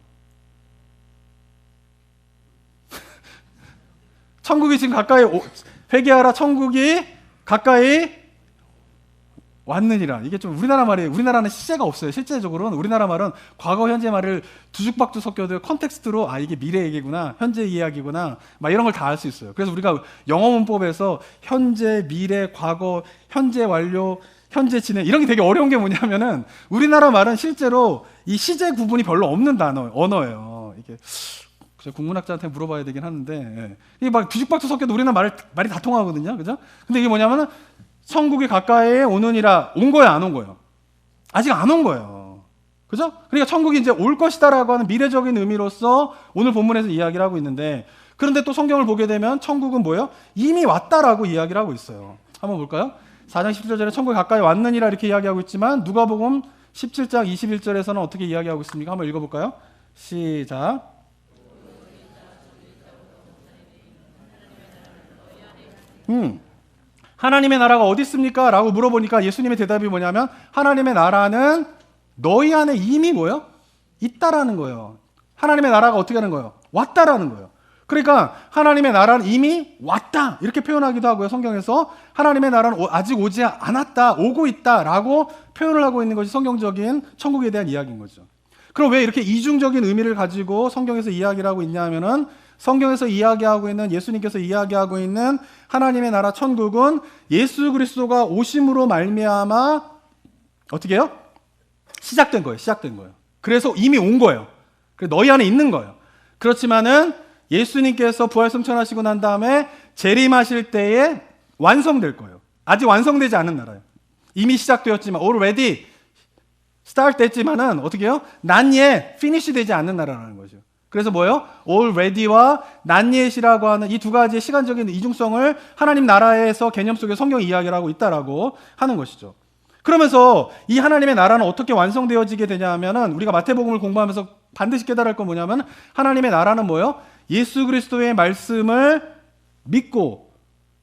천국이 지금 가까이 회개하라. 천국이 가까이 왔느니라. 이게 좀 우리나라 말이에요. 우리나라는 시제가 없어요. 실제적으로는 우리나라 말은 과거 현재 말을 두죽박죽 섞여도 컨텍스트로 이게 미래 얘기구나, 현재 이야기구나, 막 이런 걸 다 알 수 있어요. 그래서 우리가 영어 문법에서 현재, 미래, 과거, 현재 완료, 현재 진행 이런 게 되게 어려운 게 뭐냐면은 우리나라 말은 실제로 이 시제 구분이 별로 없는 언어예요. 이게 국문학자한테 물어봐야 되긴 하는데 이게 막 뒤죽박죽 섞여도 우리나라 말이 다 통하거든요, 그죠? 근데 이게 뭐냐면은 천국이 가까이 오느니라. 온 거예요, 안 온 거예요? 아직 안 온 거예요, 그죠? 그러니까 천국이 이제 올 것이다라고 하는 미래적인 의미로서 오늘 본문에서 이야기를 하고 있는데 그런데 또 성경을 보게 되면 천국은 뭐예요? 이미 왔다라고 이야기를 하고 있어요. 한번 볼까요? 4장 17절에 천국이 가까이 왔느니라 이렇게 이야기하고 있지만 누가복음 17장 21절에서는 어떻게 이야기하고 있습니까? 한번 읽어볼까요? 시작. 하나님의 나라가 어디 있습니까? 라고 물어보니까 예수님의 대답이 뭐냐면 하나님의 나라는 너희 안에 이미 뭐예요? 있다라는 거예요. 하나님의 나라가 어떻게 하는 거예요? 왔다라는 거예요. 그러니까 하나님의 나라는 이미 왔다 이렇게 표현하기도 하고요. 성경에서 하나님의 나라는 아직 오지 않았다, 오고 있다라고 표현을 하고 있는 것이 성경적인 천국에 대한 이야기인 거죠. 그럼 왜 이렇게 이중적인 의미를 가지고 성경에서 이야기를 하고 있냐 하면은 성경에서 이야기하고 있는 예수님께서 이야기하고 있는 하나님의 나라 천국은 예수 그리스도가 오심으로 말미암아 어떻게 해요? 시작된 거예요. 그래서 이미 온 거예요. 그래서 너희 안에 있는 거예요. 그렇지만은 예수님께서 부활승천하시고 난 다음에 재림하실 때에 완성될 거예요. 아직 완성되지 않은 나라예요. 이미 시작되었지만 already start 됐지만은 어떻게 해요? Not yet finish 되지 않는 나라라는 거죠. 그래서 뭐예요? already와 not yet이라고 하는 이 두 가지의 시간적인 이중성을 하나님 나라에서 개념 속에 성경 이야기를 하고 있다라고 하는 것이죠. 그러면서 이 하나님의 나라는 어떻게 완성되어지게 되냐 하면은 우리가 마태복음을 공부하면서 반드시 깨달을 건 뭐냐면 하나님의 나라는 뭐예요? 예수 그리스도의 말씀을 믿고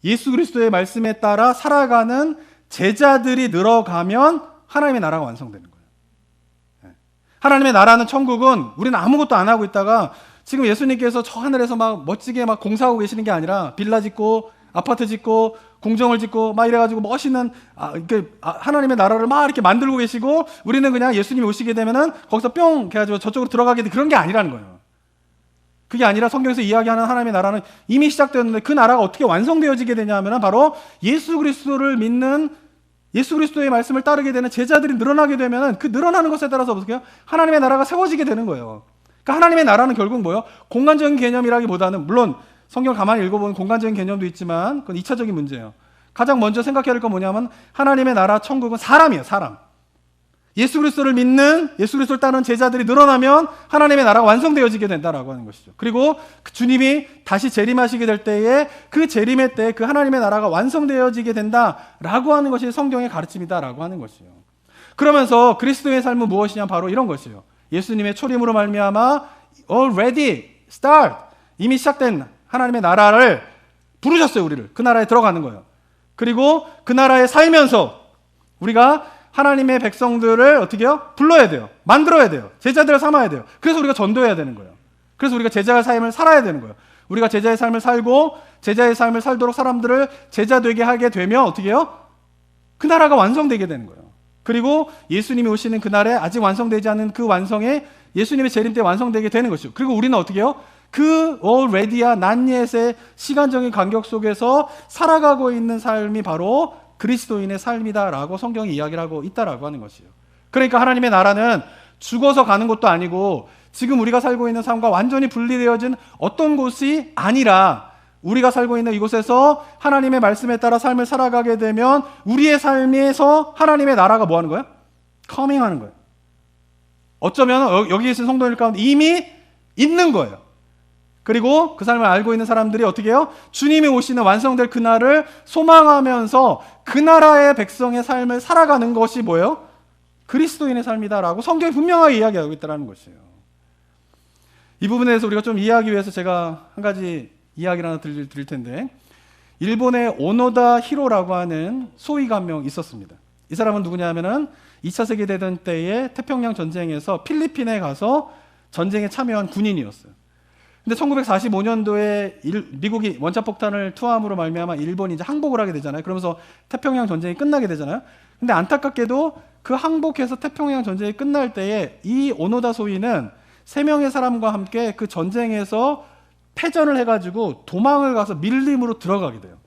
예수 그리스도의 말씀에 따라 살아가는 제자들이 늘어가면 하나님의 나라가 완성되는 거예요. 하나님의 나라는 천국은 우리는 아무것도 안 하고 있다가 지금 예수님께서 저 하늘에서 막 멋지게 막 공사하고 계시는 게 아니라 빌라 짓고 아파트 짓고 궁정을 짓고 막 이래가지고 멋있는 하나님의 나라를 막 이렇게 만들고 계시고 우리는 그냥 예수님이 오시게 되면은 거기서 뿅 해가지고 저쪽으로 들어가게 돼. 그런 게 아니라는 거예요. 그게 아니라 성경에서 이야기하는 하나님의 나라는 이미 시작되었는데 그 나라가 어떻게 완성되어지게 되냐 하면 바로 예수 그리스도를 믿는 예수 그리스도의 말씀을 따르게 되는 제자들이 늘어나게 되면 그 늘어나는 것에 따라서 어떻게 해요? 하나님의 나라가 세워지게 되는 거예요. 그러니까 하나님의 나라는 결국 뭐예요? 공간적인 개념이라기보다는 물론 성경을 가만히 읽어보면 공간적인 개념도 있지만 그건 2차적인 문제예요. 가장 먼저 생각해야 할 건 뭐냐면 하나님의 나라 천국은 사람이에요. 사람. 예수 그리스도를 믿는 예수 그리스도를 따르는 제자들이 늘어나면 하나님의 나라가 완성되어지게 된다라고 하는 것이죠. 그리고 주님이 다시 재림하시게 될 때에 그 재림의 때 그 하나님의 나라가 완성되어지게 된다라고 하는 것이 성경의 가르침이다라고 하는 것이에요. 그러면서 그리스도의 삶은 무엇이냐 바로 이런 것이에요. 예수님의 초림으로 말미암아 already start 이미 시작된 하나님의 나라를 부르셨어요. 우리를 그 나라에 들어가는 거예요. 그리고 그 나라에 살면서 우리가 하나님의 백성들을 어떻게 해요? 불러야 돼요. 만들어야 돼요. 제자들을 삼아야 돼요. 그래서 우리가 전도해야 되는 거예요. 그래서 우리가 제자의 삶을 살아야 되는 거예요. 우리가 제자의 삶을 살고 제자의 삶을 살도록 사람들을 제자 되게 하게 되면 어떻게 해요? 그 나라가 완성되게 되는 거예요. 그리고 예수님이 오시는 그날에 아직 완성되지 않은 그 완성에 예수님의 재림 때 완성되게 되는 것이죠. 그리고 우리는 어떻게 해요? 그 already야 난예의 시간적인 간격 속에서 살아가고 있는 삶이 바로 그리스도인의 삶이다라고 성경이 이야기를 하고 있다라고 하는 것이에요. 그러니까 하나님의 나라는 죽어서 가는 것도 아니고 지금 우리가 살고 있는 삶과 완전히 분리되어진 어떤 곳이 아니라 우리가 살고 있는 이곳에서 하나님의 말씀에 따라 삶을 살아가게 되면 우리의 삶에서 하나님의 나라가 뭐 하는 거예요? 커밍하는 거예요. 어쩌면 여기 계신 성도들 가운데 이미 있는 거예요. 그리고 그 삶을 알고 있는 사람들이 어떻게 해요? 주님이 오시는 완성될 그날을 소망하면서 그 나라의 백성의 삶을 살아가는 것이 뭐예요? 그리스도인의 삶이다라고 성경이 분명하게 이야기하고 있다는 것이에요. 이 부분에 대해서 우리가 좀 이해하기 위해서 제가 한 가지 이야기를 하나 드릴 텐데 일본의 오노다 히로라고 하는 소위가 한 명 있었습니다. 이 사람은 누구냐 하면은 2차 세계대전 때의 태평양 전쟁에서 필리핀에 가서 전쟁에 참여한 군인이었어요. 근데 1945년도에 미국이 원자폭탄을 투하함으로 말미암아 일본이 이제 항복을 하게 되잖아요. 그러면서 태평양 전쟁이 끝나게 되잖아요. 근데 안타깝게도 그 항복해서 태평양 전쟁이 끝날 때에 이 오노다 소위는 3명의 사람과 함께 그 전쟁에서 패전을 해가지고 도망을 가서 밀림으로 들어가게 돼요.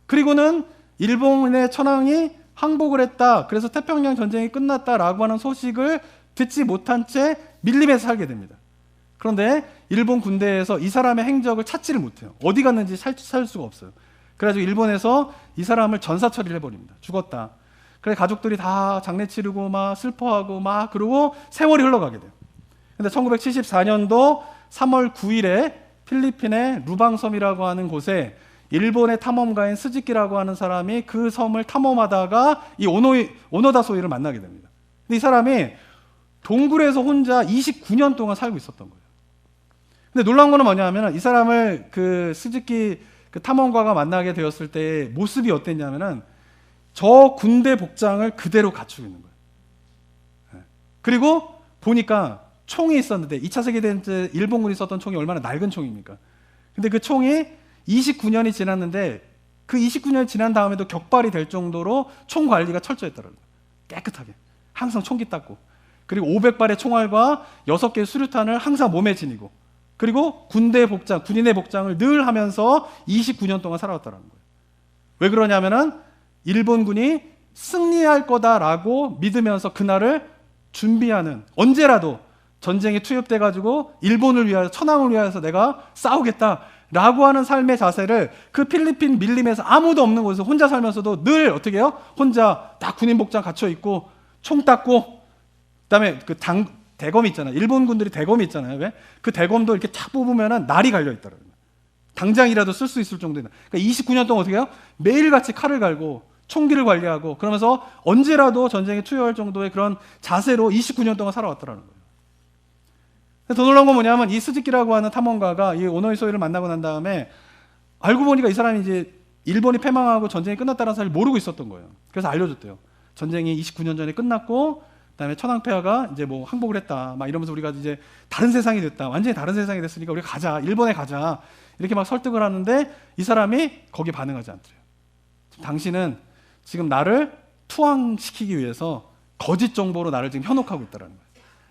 그리고는 일본의 천황이 항복을 했다. 그래서 태평양 전쟁이 끝났다라고 하는 소식을 듣지 못한 채 밀림에서 살게 됩니다. 그런데 일본 군대에서 이 사람의 행적을 찾지를 못해요. 어디 갔는지 찾을 수가 없어요. 그래가지고 일본에서 이 사람을 전사 처리를 해버립니다. 죽었다. 그래 가족들이 다 장례 치르고 막 슬퍼하고 막 그러고 세월이 흘러가게 돼요. 근데 1974년도 3월 9일에 필리핀의 루방섬이라고 하는 곳에 일본의 탐험가인 스즈키라고 하는 사람이 그 섬을 탐험하다가 이 오노다 소위를 만나게 됩니다. 근데 이 사람이 동굴에서 혼자 29년 동안 살고 있었던 거예요. 근데 놀라운 거는 뭐냐 하면 이 사람을 그 스즈키 그 탐험가가 만나게 되었을 때 모습이 어땠냐면은 저 군대 복장을 그대로 갖추고 있는 거예요. 그리고 보니까 총이 있었는데 2차 세계대전 때 일본군이 썼던 총이 얼마나 낡은 총입니까? 근데 그 총이 29년이 지났는데 그 29년이 지난 다음에도 격발이 될 정도로 총 관리가 철저했더라고요. 깨끗하게. 항상 총기 닦고. 그리고 500발의 총알과 6개의 수류탄을 항상 몸에 지니고 그리고 군대 복장, 군인의 복장을 늘 하면서 29년 동안 살아왔다는 거예요. 왜 그러냐면은 일본군이 승리할 거다라고 믿으면서 그날을 준비하는 언제라도 전쟁에 투입돼 가지고 일본을 위하여 천황을 위하여서 내가 싸우겠다라고 하는 삶의 자세를 그 필리핀 밀림에서 아무도 없는 곳에서 혼자 살면서도 늘 어떻게 해요? 혼자 딱 군인 복장 갖춰 있고 총 닦고 그다음에 그 대검이 있잖아요. 일본 군들이 대검이 있잖아요. 왜? 그 대검도 이렇게 탁 뽑으면은 날이 갈려 있더라고요. 당장이라도 쓸 수 있을 정도에. 그러니까 29년 동안 어떻게 해요? 매일같이 칼을 갈고 총기를 관리하고 그러면서 언제라도 전쟁에 투여할 정도의 그런 자세로 29년 동안 살아왔더라는 거예요. 더 놀라운 건 뭐냐면 이 스즈키라고 하는 탐험가가 이 오노이 소위를 만나고 난 다음에 알고 보니까 이 사람이 이제 일본이 패망하고 전쟁이 끝났다는 사실을 모르고 있었던 거예요. 그래서 알려줬대요. 전쟁이 29년 전에 끝났고 그다음에 천황폐하가 이제 뭐 항복을 했다. 막 이러면서 우리가 이제 다른 세상이 됐다. 완전히 다른 세상이 됐으니까 우리가 가자. 일본에 가자. 이렇게 막 설득을 하는데 이 사람이 거기에 반응하지 않더래요. 당신은 지금 나를 투항시키기 위해서 거짓 정보로 나를 지금 현혹하고 있다는 거예요.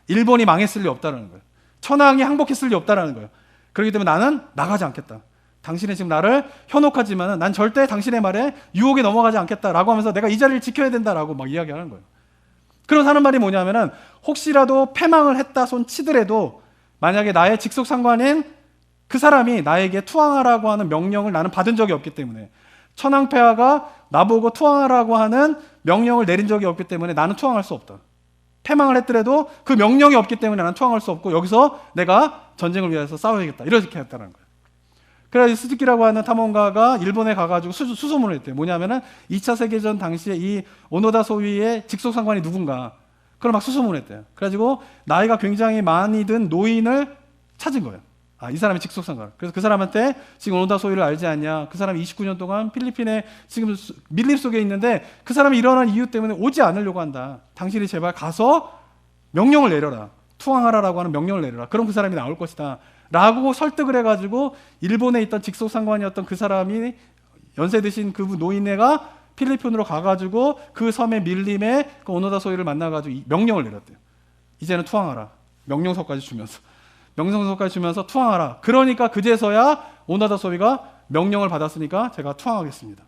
일본이 망했을 리 없다는 거예요. 천황이 항복했을 리 없다는 거예요. 그렇기 때문에 나는 나가지 않겠다. 당신이 지금 나를 현혹하지만 난 절대 당신의 말에 유혹에 넘어가지 않겠다라고 하면서 내가 이 자리를 지켜야 된다라고 막 이야기하는 거예요. 그래서 하는 말이 뭐냐면은 혹시라도 패망을 했다 손 치더라도 만약에 나의 직속 상관인 그 사람이 나에게 투항하라고 하는 명령을 나는 받은 적이 없기 때문에, 천황폐하가 나보고 투항하라고 하는 명령을 내린 적이 없기 때문에 나는 투항할 수 없다. 패망을 했더라도 그 명령이 없기 때문에 나는 투항할 수 없고 여기서 내가 전쟁을 위해서 싸워야겠다. 이렇게 했다는 거예요. 그래서 스즈키라고 하는 탐험가가 일본에 가가지고 수소문을 했대요. 뭐냐면은 2차 세계전 당시에 이 오노다 소위의 직속 상관이 누군가, 그걸 막 수소문을 했대요. 그래가지고 나이가 굉장히 많이 든 노인을 찾은 거예요. 아, 이 사람이 직속 상관. 그래서 그 사람한테 지금 오노다 소위를 알지 않냐? 그 사람이 29년 동안 필리핀에 지금 밀림 속에 있는데 그 사람이 일어난 이유 때문에 오지 않으려고 한다. 당신이 제발 가서 명령을 내려라. 투항하라라고 하는 명령을 내려라. 그럼 그 사람이 나올 것이다. 라고 설득을 해가지고 일본에 있던 직속 상관이었던 그 사람이 연세 드신 그 노인네가 필리핀으로 가가지고 그 섬의 밀림에 그 오노다 소위를 만나가지고 명령을 내렸대요. 이제는 투항하라. 명령서까지 주면서 투항하라. 그러니까 그제서야 오노다 소위가 명령을 받았으니까 제가 투항하겠습니다.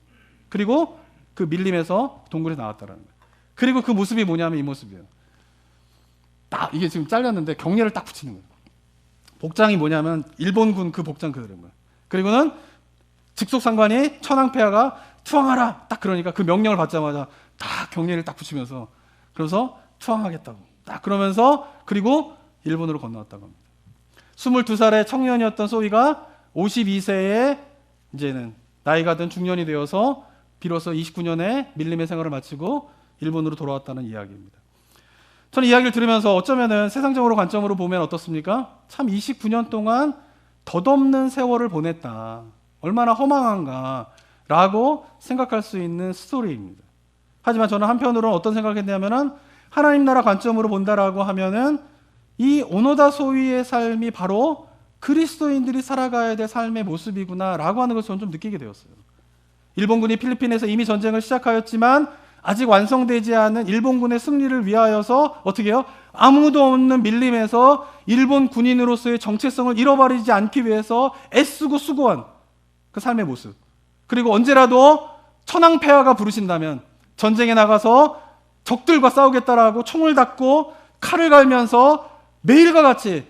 그리고 그 밀림에서 동굴에 나왔다라는 거예요. 그리고 그 모습이 뭐냐면 이 모습이에요. 딱 이게 지금 잘렸는데 경례를 딱 붙이는 거예요. 복장이 뭐냐면 일본군 그 복장 그대로인 거예요. 그리고는 직속 상관이 천황폐하가 투항하라 딱 그러니까 그 명령을 받자마자 딱 경례를 딱 붙이면서 그래서 투항하겠다고 딱 그러면서 그리고 일본으로 건너왔다고 합니다. 22살의 청년이었던 소위가 52세에 이제는 나이가 든 중년이 되어서 비로소 29년에 밀림의 생활을 마치고 일본으로 돌아왔다는 이야기입니다. 저는 이야기를 들으면서 어쩌면은 세상적으로 관점으로 보면 어떻습니까? 참 29년 동안 덧없는 세월을 보냈다. 얼마나 허망한가 라고 생각할 수 있는 스토리입니다. 하지만 저는 한편으로는 어떤 생각을 했냐면은 하나님 나라 관점으로 본다라고 하면은 이 오노다 소위의 삶이 바로 그리스도인들이 살아가야 될 삶의 모습이구나 라고 하는 것을 저는 좀 느끼게 되었어요. 일본군이 필리핀에서 이미 전쟁을 시작하였지만 아직 완성되지 않은 일본군의 승리를 위하여서 어떻게 해요? 아무도 없는 밀림에서 일본 군인으로서의 정체성을 잃어버리지 않기 위해서 애쓰고 수고한 그 삶의 모습. 그리고 언제라도 천황폐하가 부르신다면 전쟁에 나가서 적들과 싸우겠다라고 총을 닫고 칼을 갈면서 매일과 같이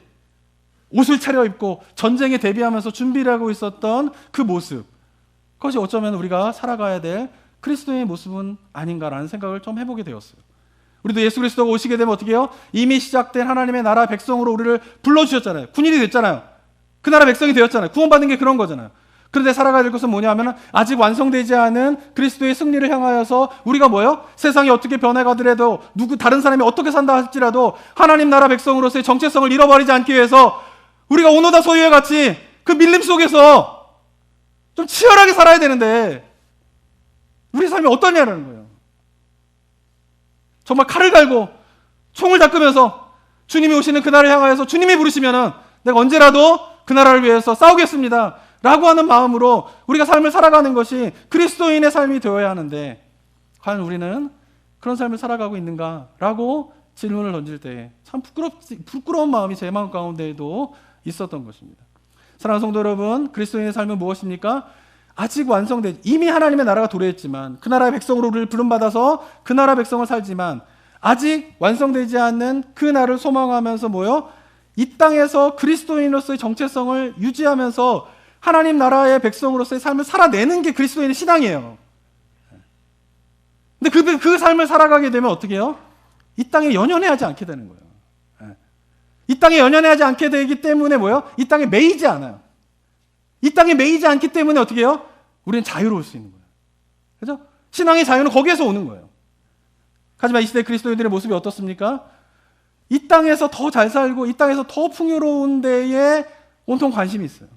옷을 차려입고 전쟁에 대비하면서 준비를 하고 있었던 그 모습. 그것이 어쩌면 우리가 살아가야 될 그리스도의 모습은 아닌가라는 생각을 좀 해보게 되었어요. 우리도 예수 그리스도가 오시게 되면 어떻게 해요? 이미 시작된 하나님의 나라 백성으로 우리를 불러주셨잖아요. 군인이 됐잖아요. 그 나라 백성이 되었잖아요. 구원받는 게 그런 거잖아요. 그런데 살아가야 될 것은 뭐냐 하면 아직 완성되지 않은 그리스도의 승리를 향하여서 우리가 뭐예요? 세상이 어떻게 변해가더라도 다른 사람이 어떻게 산다 할지라도 하나님 나라 백성으로서의 정체성을 잃어버리지 않기 위해서 우리가 오노다 소유와 같이 그 밀림 속에서 좀 치열하게 살아야 되는데 우리 삶이 어떠냐라는 거예요. 정말 칼을 갈고 총을 닦으면서 주님이 오시는 그 날을 향하여서 주님이 부르시면은 내가 언제라도 그 나라를 위해서 싸우겠습니다 라고 하는 마음으로 우리가 삶을 살아가는 것이 그리스도인의 삶이 되어야 하는데 과연 우리는 그런 삶을 살아가고 있는가 라고 질문을 던질 때 참 부끄러운 마음이 제 마음 가운데에도 있었던 것입니다. 사랑하는 성도 여러분, 그리스도인의 삶은 무엇입니까? 아직 완성되지, 이미 하나님의 나라가 도래했지만 그 나라의 백성으로 우리를 부름받아서 그 나라 백성을 살지만 아직 완성되지 않는 그 날을 소망하면서 뭐요? 이 땅에서 그리스도인으로서의 정체성을 유지하면서 하나님 나라의 백성으로서의 삶을 살아내는 게 그리스도인의 신앙이에요. 근데 그 삶을 살아가게 되면 어떻게 해요? 이 땅에 연연해하지 않게 되는 거예요. 이 땅에 연연해하지 않게 되기 때문에 뭐예요? 이 땅에 매이지 않아요. 이 땅에 매이지 않기 때문에 어떻게 해요? 우리는 자유로울 수 있는 거예요. 그죠? 신앙의 자유는 거기에서 오는 거예요. 하지만 이 시대 그리스도인들의 모습이 어떻습니까? 이 땅에서 더 잘 살고 이 땅에서 더 풍요로운 데에 온통 관심이 있어요.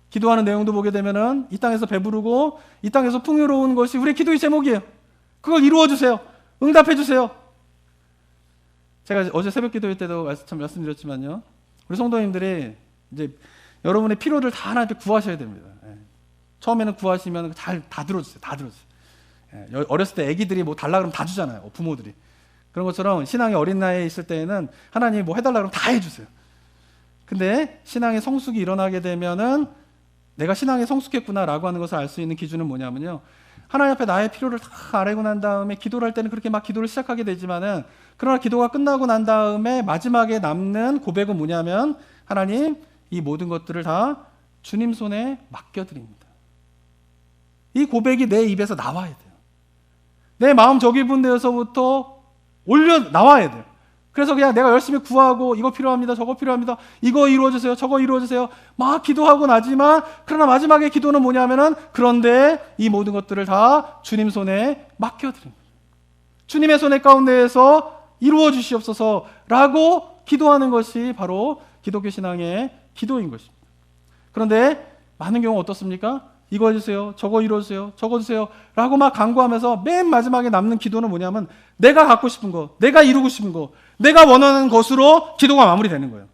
기도하는 내용도 보게 되면은 이 땅에서 배부르고 이 땅에서 풍요로운 것이 우리의 기도의 제목이에요. 그걸 이루어 주세요. 응답해 주세요. 제가 어제 새벽 기도회 때도 말씀드렸지만요. 우리 성도님들이 이제 여러분의 필요를 다 하나님께 구하셔야 됩니다. 처음에는 구하시면 다 들어주세요. 다 들어주세요. 어렸을 때 애기들이 뭐 달라 그러면 다 주잖아요. 부모들이. 그런 것처럼 신앙의 어린 나이에 있을 때에는 하나님이 뭐 해달라 그러면 다 해주세요. 근데 신앙의 성숙이 일어나게 되면은 내가 신앙에 성숙했구나라고 하는 것을 알 수 있는 기준은 뭐냐면요. 하나님 앞에 나의 필요를 다 알고 난 다음에 기도를 할 때는 그렇게 막 기도를 시작하게 되지만은 그러나 기도가 끝나고 난 다음에 마지막에 남는 고백은 뭐냐면 하나님 이 모든 것들을 다 주님 손에 맡겨드립니다. 이 고백이 내 입에서 나와야 돼요. 내 마음 저기분대에서부터 나와야 돼요. 그래서 그냥 내가 열심히 구하고 이거 필요합니다. 저거 필요합니다. 이거 이루어주세요. 저거 이루어주세요. 막 기도하고 나지만 그러나 마지막에 기도는 뭐냐면은 그런데 이 모든 것들을 다 주님 손에 맡겨드립니다. 주님의 손에 가운데에서 이루어 주시옵소서라고 기도하는 것이 바로 기독교 신앙의 기도인 것입니다. 그런데 많은 경우 어떻습니까? 이거 해주세요. 저거 이루어주세요. 저거 주세요. 라고 막 간구하면서 맨 마지막에 남는 기도는 뭐냐면 내가 갖고 싶은 거, 내가 이루고 싶은 거, 내가 원하는 것으로 기도가 마무리되는 거예요.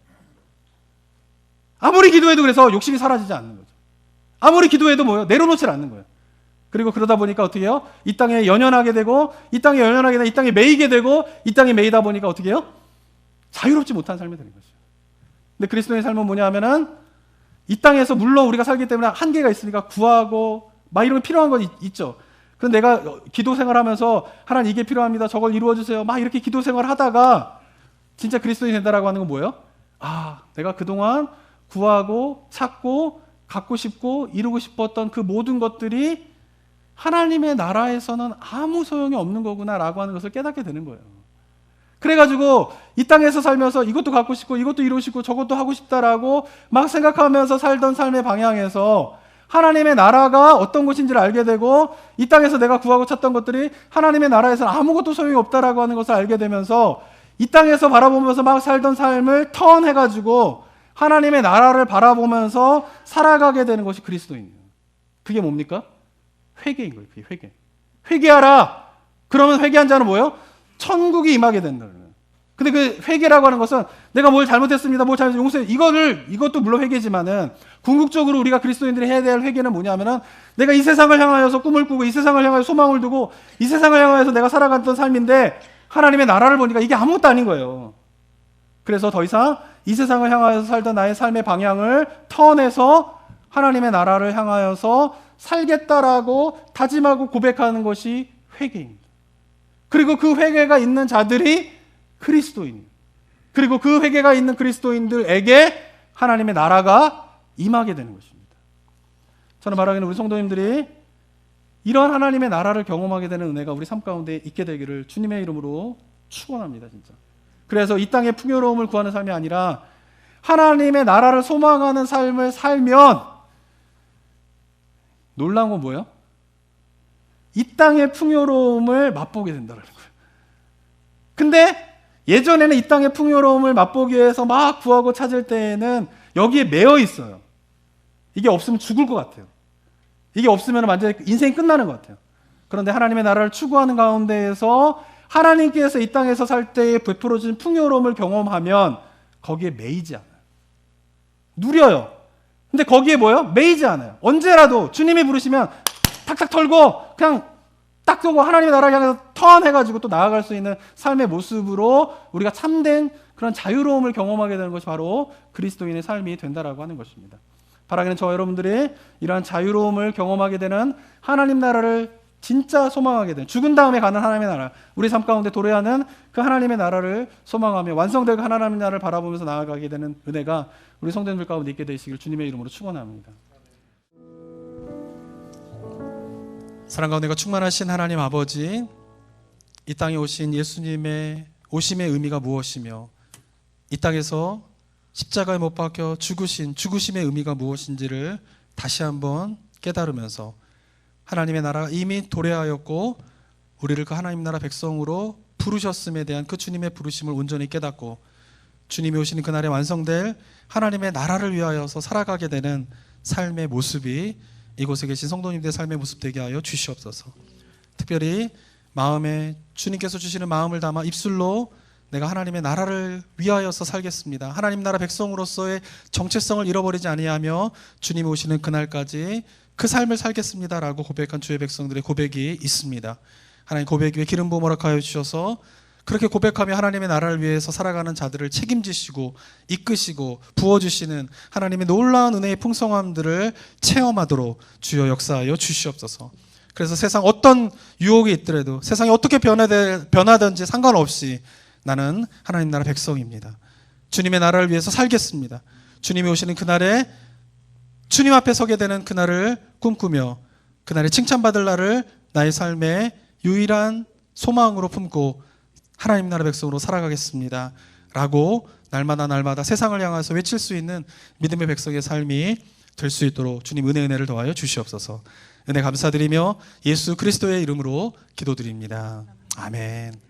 아무리 기도해도 그래서 욕심이 사라지지 않는 거죠. 아무리 기도해도 뭐예요? 내려놓지 않는 거예요. 그리고 그러다 보니까 어떻게 해요? 이 땅에 연연하게 되고 이 땅에 연연하게 되고 이 땅에 매이게 되고 이 땅에 매이다 보니까 어떻게 해요? 자유롭지 못한 삶이 되는 거죠. 근데 그리스도의 삶은 뭐냐 하면은 이 땅에서 물론 우리가 살기 때문에 한계가 있으니까 구하고 막 이런 필요한 건 있죠. 그럼 내가 기도 생활하면서 하나님 이게 필요합니다. 저걸 이루어 주세요. 막 이렇게 기도 생활을 하다가 진짜 그리스도인이 된다라고 하는 건 뭐예요? 아, 내가 그동안 구하고 찾고 갖고 싶고 이루고 싶었던 그 모든 것들이 하나님의 나라에서는 아무 소용이 없는 거구나라고 하는 것을 깨닫게 되는 거예요. 그래가지고 이 땅에서 살면서 이것도 갖고 싶고 이것도 이루고 싶고 저것도 하고 싶다라고 막 생각하면서 살던 삶의 방향에서 하나님의 나라가 어떤 것인지를 알게 되고 이 땅에서 내가 구하고 찾던 것들이 하나님의 나라에서는 아무것도 소용이 없다라고 하는 것을 알게 되면서 이 땅에서 바라보면서 막 살던 삶을 턴해가지고 하나님의 나라를 바라보면서 살아가게 되는 것이 그리스도인이에요. 그게 뭡니까? 회개인 거예요. 그게 회개. 회개하라. 그러면 회개한 자는 뭐예요? 천국이 임하게 된다는 거예요. 근데 그 회개라고 하는 것은 내가 뭘 잘못했습니다. 뭘 잘못했습니다. 용서해. 이것도 물론 회개지만은 궁극적으로 우리가 그리스도인들이 해야 될 회개는 뭐냐면은 내가 이 세상을 향하여서 꿈을 꾸고 이 세상을 향하여 소망을 두고 이 세상을 향하여서 내가 살아갔던 삶인데 하나님의 나라를 보니까 이게 아무것도 아닌 거예요. 그래서 더 이상 이 세상을 향하여서 살던 나의 삶의 방향을 턴해서 하나님의 나라를 향하여서 살겠다라고 다짐하고 고백하는 것이 회개입니다. 그리고 그 회개가 있는 자들이 그리스도인이에요. 그리고 그 회개가 있는 그리스도인들에게 하나님의 나라가 임하게 되는 것입니다. 저는 바라기는 우리 성도님들이 이런 하나님의 나라를 경험하게 되는 은혜가 우리 삶 가운데 있게 되기를 주님의 이름으로 축원합니다. 진짜. 그래서 이 땅의 풍요로움을 구하는 삶이 아니라 하나님의 나라를 소망하는 삶을 살면 놀라운 건 뭐예요? 이 땅의 풍요로움을 맛보게 된다는 거예요. 근데 예전에는 이 땅의 풍요로움을 맛보기 위해서 막 구하고 찾을 때에는 여기에 매여 있어요. 이게 없으면 죽을 것 같아요. 이게 없으면 완전히 인생이 끝나는 것 같아요. 그런데 하나님의 나라를 추구하는 가운데에서 하나님께서 이 땅에서 살 때에 베풀어진 풍요로움을 경험하면 거기에 매이지 않아요. 누려요. 근데 거기에 뭐예요? 매이지 않아요. 언제라도 주님이 부르시면 탁탁 털고 그냥 딱 쏘고 하나님의 나라를 향해서 턴해가지고 또 나아갈 수 있는 삶의 모습으로 우리가 참된 그런 자유로움을 경험하게 되는 것이 바로 그리스도인의 삶이 된다라고 하는 것입니다. 바라기는 저와 여러분들이 이러한 자유로움을 경험하게 되는 하나님 나라를 진짜 소망하게 되는 죽은 다음에 가는 하나님의 나라, 우리 삶 가운데 도래하는 그 하나님의 나라를 소망하며 완성될 하나님의 나라를 바라보면서 나아가게 되는 은혜가 우리 성도님들 가운데 있게 되시길 주님의 이름으로 축원합니다. 사랑 가운데가 충만하신 하나님 아버지, 이 땅에 오신 예수님의 오심의 의미가 무엇이며 이 땅에서 십자가에 못 박혀 죽으심의 의미가 무엇인지를 다시 한번 깨달으면서 하나님의 나라가 이미 도래하였고 우리를 그 하나님 나라 백성으로 부르셨음에 대한 그 주님의 부르심을 온전히 깨닫고 주님이 오시는 그날에 완성될 하나님의 나라를 위하여서 살아가게 되는 삶의 모습이 이곳에 계신 성도님들의 삶의 모습 되게 하여 주시옵소서. 특별히 마음에 주님께서 주시는 마음을 담아 입술로 내가 하나님의 나라를 위하여서 살겠습니다. 하나님 나라 백성으로서의 정체성을 잃어버리지 아니하며 주님이 오시는 그날까지 그 삶을 살겠습니다라고 고백한 주의 백성들의 고백이 있습니다. 하나님 고백 위에 기름 부음 허락하여 주셔서 그렇게 고백하며 하나님의 나라를 위해서 살아가는 자들을 책임지시고 이끄시고 부어주시는 하나님의 놀라운 은혜의 풍성함들을 체험하도록 주여 역사하여 주시옵소서. 그래서 세상 어떤 유혹이 있더라도 세상이 어떻게 변하든지 상관없이 나는 하나님 나라 백성입니다. 주님의 나라를 위해서 살겠습니다. 주님이 오시는 그날에 주님 앞에 서게 되는 그날을 꿈꾸며 그날에 칭찬받을 날을 나의 삶의 유일한 소망으로 품고 하나님 나라 백성으로 살아가겠습니다 라고 날마다 세상을 향해서 외칠 수 있는 믿음의 백성의 삶이 될 수 있도록 주님 은혜를 더하여 주시옵소서. 은혜 감사드리며 예수 그리스도의 이름으로 기도드립니다. 아멘.